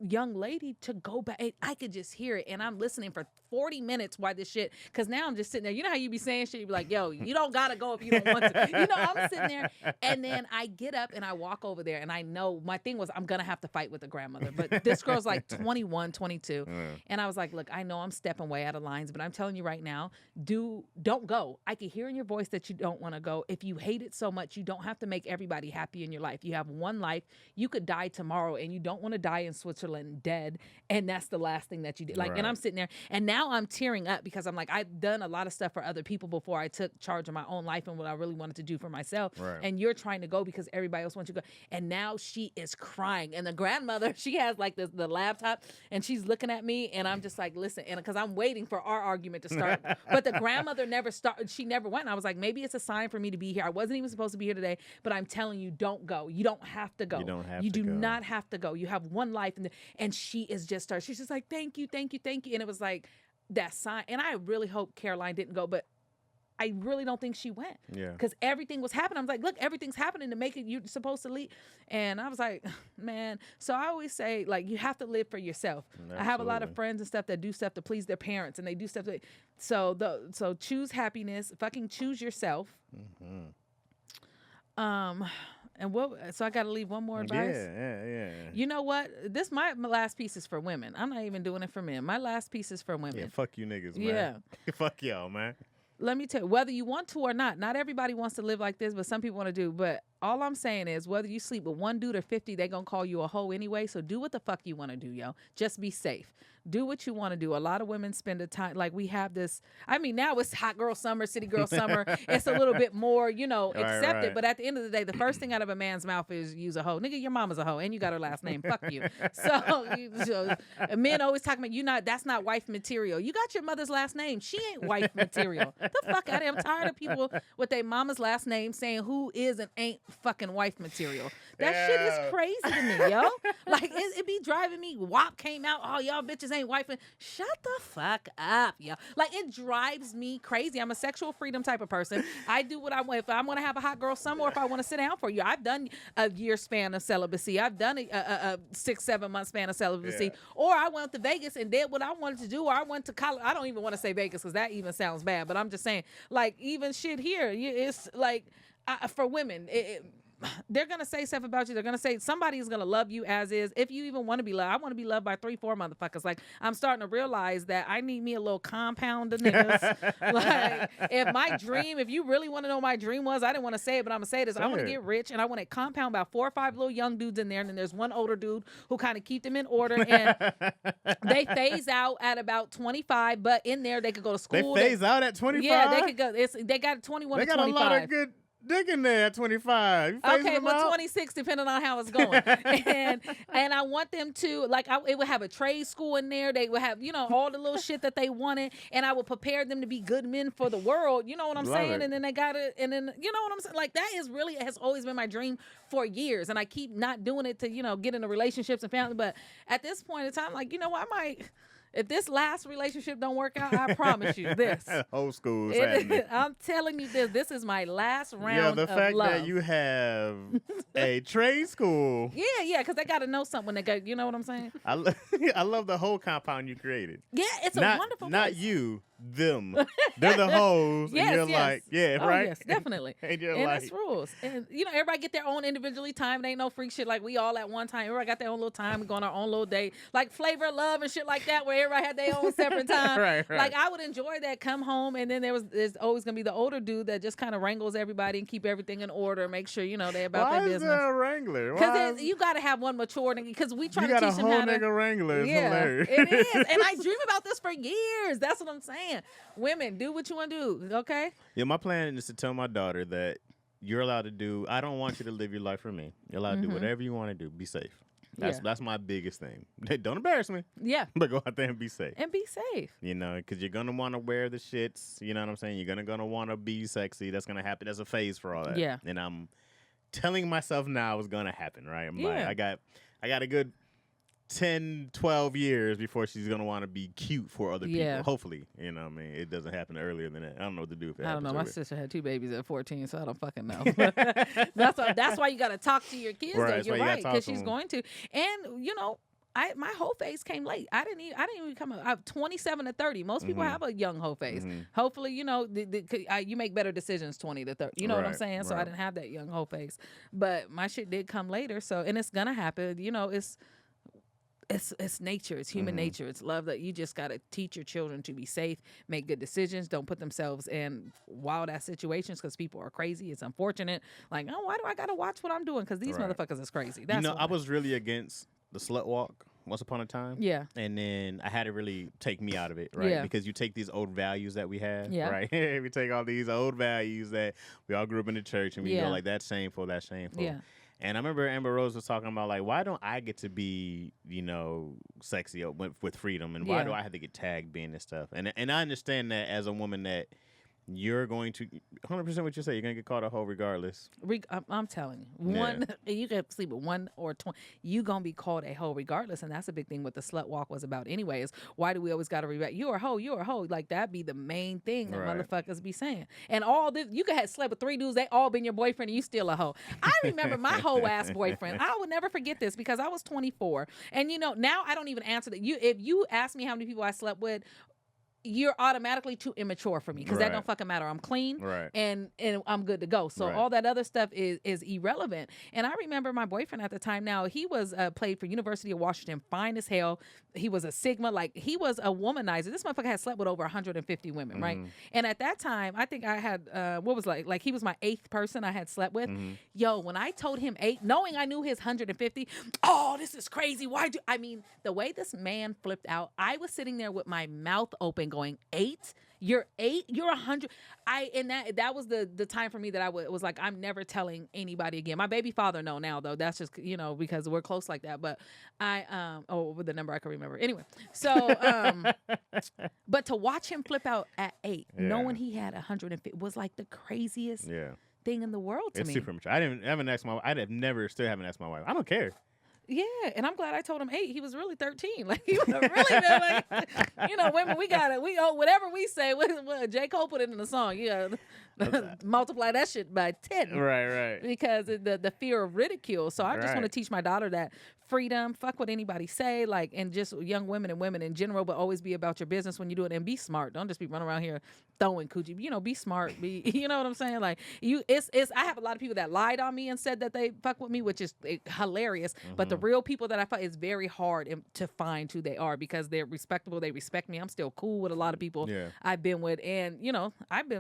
young lady to go back. I could just hear it, and I'm listening for 40 minutes while this shit, because now I'm just sitting there. You know how you be saying shit, you be like, yo, you don't gotta go if you don't want to. I'm sitting there, and then I get up and I walk over there, and I know my thing was I'm gonna have to fight with the grandmother, but this girl's like 21, 22, and I was like, look, I know I'm stepping way out of lines, but I'm telling you right now, don't go. I can hear in your voice that you don't want to go. If you hate it so much, you don't have to make everybody happy in your life. You have one life. You could die tomorrow, and you don't want to die in Switzerland dead, and that's the last thing that you did. Like, and I'm sitting there, and now I'm tearing up, because I'm like, I've done a lot of stuff for other people before I took charge of my own life and what I really wanted to do for myself. Right. And you're trying to go because everybody else wants you to go. And now she is crying, and the grandmother, she has like the laptop, and she's looking at me, and I'm just like, listen, and because I'm waiting for our argument to start, but the grandmother never started. She never went. And I was like, maybe it's a sign for me to be here. I wasn't even supposed to be here today, but I'm telling you, don't go. You don't have to go. You do not have to go. You have one life, and she is just she's just like, thank you. And it was like that sign. And I really hope Caroline didn't go, but I really don't think she went. Yeah. Because everything was happening. I was like, look, everything's happening to make it, you're supposed to leave. And I was like, man. So I always say, like, you have to live for yourself. Absolutely. I have a lot of friends and stuff that do stuff to please their parents, and they do stuff so choose happiness. Fucking choose yourself. And so I got to leave one more advice. Yeah. You know what? My last piece is for women. I'm not even doing it for men. My last piece is for women. Yeah, fuck you niggas, man. Yeah. Fuck y'all, man. Let me tell you, whether you want to or not everybody wants to live like this, but some people want to do. But all I'm saying is, whether you sleep with one dude or 50, they gonna call you a hoe anyway. So do what the fuck you want to do, yo. Just be safe. Do what you want to do. A lot of women spend the time, like we have this. I mean, now it's hot girl summer, city girl summer. It's a little bit more, accepted. Right. But at the end of the day, the first thing out of a man's mouth is use a hoe. Nigga, your mama's a hoe, and you got her last name. Fuck you. So men always talking about that's not wife material. You got your mother's last name. She ain't wife material. The fuck out of here. I'm tired of people with their mama's last name saying who is and ain't fucking wife material. That shit is crazy to me, yo. Like it be driving me. WAP came out. Oh, y'all bitches ain't wife. Shut the fuck up, yo. Like it drives me crazy. I'm a sexual freedom type of person. I do what I want. If I want to have a hot girl summer, or if I want to sit down for you, I've done a year span of celibacy. I've done a 6-7 month span of celibacy. Or I went to Vegas and did what I wanted to do. Or I went to college. I don't even want to say Vegas because that even sounds bad. But I'm just saying, like even shit here, it's like for women. They're going to say stuff about you. They're going to say somebody's going to love you as is. If you even want to be loved, I want to be loved by 3-4 motherfuckers. Like, I'm starting to realize that I need me a little compound of niggas. Like, if you really want to know my dream was, I didn't want to say it, but I'm going to say this. I want to get rich, and I want to compound about 4 or 5 little young dudes in there, and then there's one older dude who kind of keep them in order, and they phase out at about 25, but in there, they could go to school. They phase out at 25? Yeah, they could go. They got 21 to 25. They got a lot of good dick in there at 25. Okay, but 26, depending on how it's going. and I want them to, like, it would have a trade school in there. They would have, all the little shit that they wanted. And I would prepare them to be good men for the world. You know what I'm saying? And then they got it. And then, you know what I'm saying? Like, that is really, has always been my dream for years. And I keep not doing it to, get into relationships and family. But at this point in time, like, I might... If this last relationship don't work out, I promise you this. Old school. I'm telling you this. This is my last round of love. Yeah, the fact that you have a trade school. Yeah, because they got to know something. They got, you know what I'm saying? I love the whole compound you created. Yeah, it's a wonderful Not place. You, them. They're the hoes. Yes, and you're yes. like, oh, right? Yes, definitely. and that's rules. And, everybody get their own individually time. It ain't no freak shit like we all at one time. Everybody got their own little time. We go on our own little date. Like Flavor of Love and shit like that where everybody had their own separate time. right. Like I would enjoy that. Come home and then there's always going to be the older dude that just kind of wrangles everybody and keep everything in order. Make sure, they about their business. Why is there a wrangler? Because you got to have one mature nigga. Because we try to teach him how to. You got a whole nigga wrangler. It's hilarious. It is. And I dream about this for years. That's what I'm saying. Women, do what you want to do, okay? Yeah, my plan is to tell my daughter that you're allowed to do, I don't want you to live your life for me. You're allowed to do whatever you want to do. Be safe. That's my biggest thing. Don't embarrass me. Yeah. But go out there and be safe. And be safe. Because you're going to want to wear the shits. You know what I'm saying? You're going to want to be sexy. That's going to happen. That's a phase for all that. Yeah. And I'm telling myself now it's going to happen, right? I'm like, I got a good 10, 12 years before she's going to want to be cute for other people. Hopefully. You know what I mean? It doesn't happen earlier than that. I don't know what to do if it happens. I don't know. Earlier. My sister had 2 babies at 14, so I don't fucking know. that's why you got to talk to your kids. Right, You're right, because she's going to. And, my whole phase came late. I didn't even come up. I'm 27 to 30. Most people have a young whole phase. Hopefully, you make better decisions 20 to 30. You know what I'm saying? So I didn't have that young whole phase. But my shit did come later. So, and it's gonna happen. It's nature. It's human nature. It's love that you just got to teach your children to be safe, make good decisions, don't put themselves in wild ass situations because people are crazy. It's unfortunate. Like, oh, why do I got to watch what I'm doing? Because these motherfuckers is crazy. That's I was really against the slut walk once upon a time. Yeah. And then I had to really take me out of it, right? Yeah. Because you take these old values that we have, Yeah. right? We take all these old values that we all grew up in the church and we go like, that's shameful, that's shameful. Yeah. And I remember Amber Rose was talking about, like, why don't I get to be, sexy with freedom? And why do I have to get tagged being this stuff? And I understand that as a woman that you're going to 100% what you say. You're going to get called a hoe regardless. I'm telling you, you can sleep with 1 or 20. You gonna be called a hoe regardless, and that's a big thing. What the slut walk was about, anyways. Why do we always gotta reback? You're a hoe. You're a hoe. Like that be the main thing that motherfuckers be saying. And all this, you could have slept with 3 dudes. They all been your boyfriend, and you still a hoe. I remember my hoe ass boyfriend. I would never forget this because I was 24, and now I don't even answer that. If you ask me how many people I slept with, you're automatically too immature for me because that don't fucking matter. I'm clean and I'm good to go. So all that other stuff is irrelevant. And I remember my boyfriend at the time. Now he was played for University of Washington, fine as hell. He was a Sigma, like he was a womanizer. This motherfucker had slept with over 150 women, right? And at that time, I think I had like he was my 8th person I had slept with. Yo, when I told him 8, knowing I knew his 150, oh, this is crazy. The way this man flipped out, I was sitting there with my mouth open going, 8? You're 8? You're 100? That was the time for me that I was like, I'm never telling anybody again. My baby father know now though. That's just because we're close like that. But with the number I can remember. Anyway, so but to watch him flip out at 8, knowing he had 150 was like the craziest thing in the world to me. It's super mature. I haven't asked my wife. I'd have never still haven't asked my wife. I don't care. Yeah, and I'm glad I told him 8. He was really 13. Like he would have really been like, women, we got it. We whatever we say. J. Cole put it in the song. Multiply that shit by 10. Right. Because the fear of ridicule. So I just want to teach my daughter that freedom, fuck what anybody say, and just young women and women in general, but always be about your business when you do it and be smart. Don't just be running around here throwing coochie. Be smart. You know what I'm saying? Like I have a lot of people that lied on me and said that they fuck with me, which is hilarious. But the real people that I fuck, it's very hard to find who they are because they're respectable. They respect me. I'm still cool with a lot of people I've been with. And,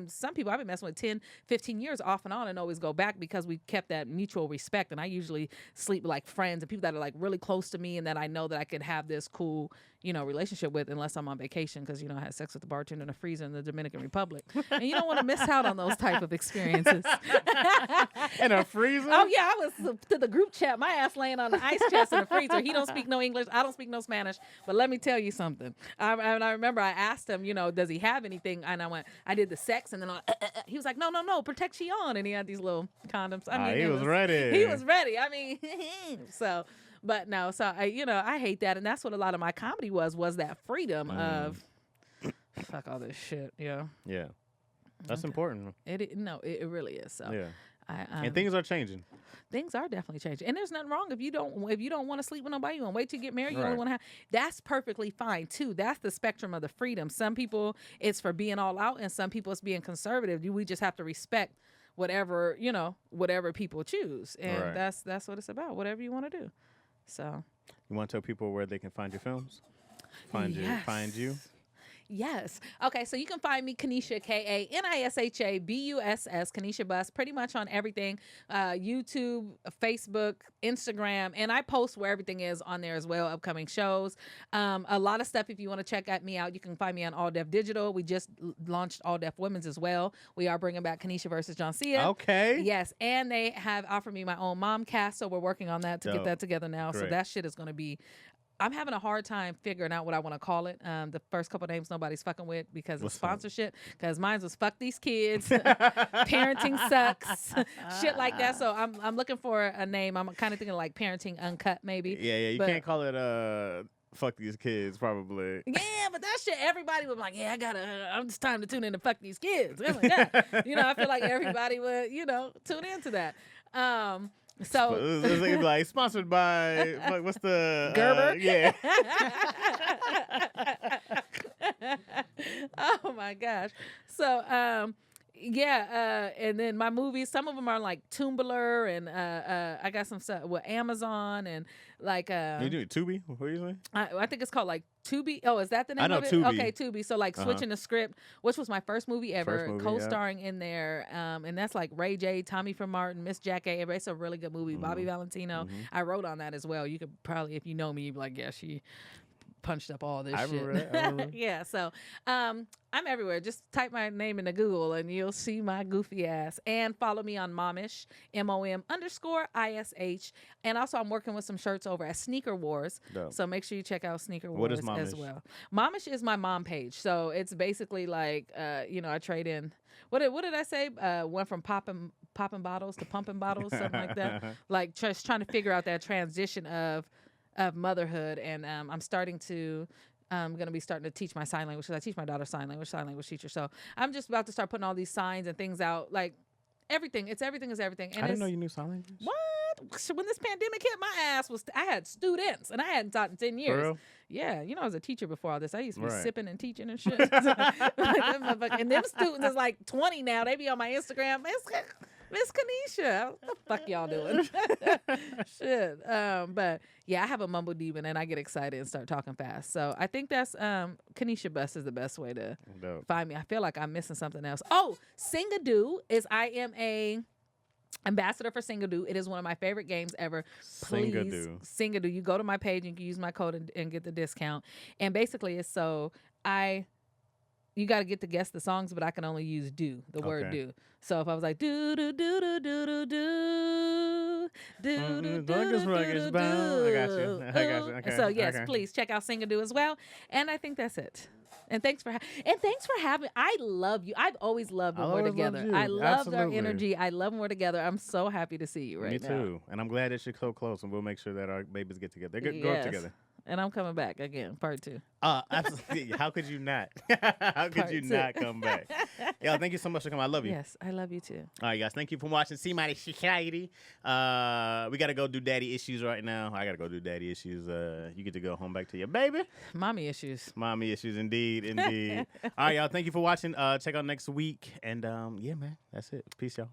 some people I've been messing with 10, 15 years off and on and always go back because we kept that mutual respect. And I usually sleep with like friends and people that are like really close to me and that I know that I could have this cool, relationship with unless I'm on vacation because, I had sex with the bartender in a freezer in the Dominican Republic. And you don't want to miss out on those type of experiences. In a freezer? Oh, yeah. I was to the group chat. My ass laying on the ice chest in the freezer. He don't speak no English. I don't speak no Spanish. But let me tell you something. I remember I asked him, does he have anything? And I did the sex and then he was like, no, protection. And he had these little condoms. He was ready. He was ready. So... But no, so I hate that, and that's what a lot of my comedy was that freedom of fuck all this shit. Yeah. That's important. It really is. So and things are changing. Things are definitely changing, and there's nothing wrong if you don't want to sleep with nobody. You want to wait till you get married. You only want to have. That's perfectly fine too. That's the spectrum of the freedom. Some people it's for being all out, and some people it's being conservative. We just have to respect whatever people choose, and that's what it's about. Whatever you want to do. So, you want to tell people where they can find your films? Find you? Yes. Okay, so you can find me, Kanisha, Kanisha Buss, Kanisha Buss, pretty much on everything, YouTube, Facebook, Instagram, and I post where everything is on there as well, upcoming shows. A lot of stuff, if you want to check me out, you can find me on All Deaf Digital. We just launched All Deaf Women's as well. We are bringing back Kanisha versus John Cia. Okay. Yes, and they have offered me my own mom cast, so we're working on that to get that together now. Great. So that shit is going to be... I'm having a hard time figuring out what I want to call it. The first couple of names nobody's fucking with because of sponsorship. Because mine was fuck these kids, parenting sucks, shit like that. So I'm looking for a name. I'm kind of thinking like parenting uncut maybe. Yeah. You can't call it fuck these kids probably. Yeah, but that shit everybody was like, yeah, I'm just time to tune in to fuck these kids. Like that. I feel like everybody would tune into that. So it's like sponsored by what's the Gerber? Yeah. Oh my gosh. So and then my movies, some of them are like Tumblr and I got some stuff with Amazon and like you do Tubi? What are you saying? I think it's called like Tubi. Oh, is that the name I know of it? Tubi. Okay, Tubi. So like switching the script, which was my first movie ever, co-starring in there. And that's like Ray J, Tommy from Martin, Miss Jack A. It's a really good movie. Bobby Valentino. I wrote on that as well. You could probably, if you know me, you'd be like, yeah, she punched up all this I shit. remember that. I remember. Yeah, so I'm everywhere. Just type my name into Google and you'll see my goofy ass. And follow me on Momish, MOM_ISH. And also I'm working with some shirts over at Sneaker Wars. Dope. So make sure you check out Sneaker What Wars is Momish? as well. Momish is my mom page. So it's basically like, I trade in. What did I say? Went from popping bottles to pumping bottles, something like that. Like just trying to figure out that transition of motherhood. And I'm going to be starting to teach my sign language because I teach my daughter sign language teacher. So I'm just about to start putting all these signs and things out, like everything. It's everything is everything. And I didn't know you knew sign language. What? So when this pandemic hit, my ass I had students and I hadn't taught in 10 years. For real? Yeah, I was a teacher before all this. I used to be Right. sipping and teaching and shit. And them students is like 20 now. They be on my Instagram. Miss Kanisha, what the fuck y'all doing? Shit. But yeah, I have a mumble demon and I get excited and start talking fast. So I think that's Kanisha Bus is the best way to find me. I feel like I'm missing something else. Oh, Singadoo I am a ambassador for Singadoo. It is one of my favorite games ever. Please, Singadoo. You go to my page and you can use my code and get the discount. And basically it's you got to get to guess the songs, but I can only use do, the word do. So if I was like do do do do do do do do do do, I got you. Okay. So yes, please check out Singadoo as well. And I think that's it. And thanks for having. I love you. I've always loved when we're together. I love our energy. I love when we're together. I'm so happy to see you right now. Me too. And I'm glad that you're so close, and we'll make sure that our babies get together. They grow up together. And I'm coming back again, part 2. Absolutely. How could you not? How could you not come back? Yo, thank you so much for coming. I love you. Yes, I love you too. All right, guys. Thank you for watching See My Society. We got to go do daddy issues right now. I got to go do daddy issues. You get to go home back to your baby. Mommy issues. Mommy issues, indeed. All right, y'all. Thank you for watching. Check out next week. And yeah, man, that's it. Peace, y'all.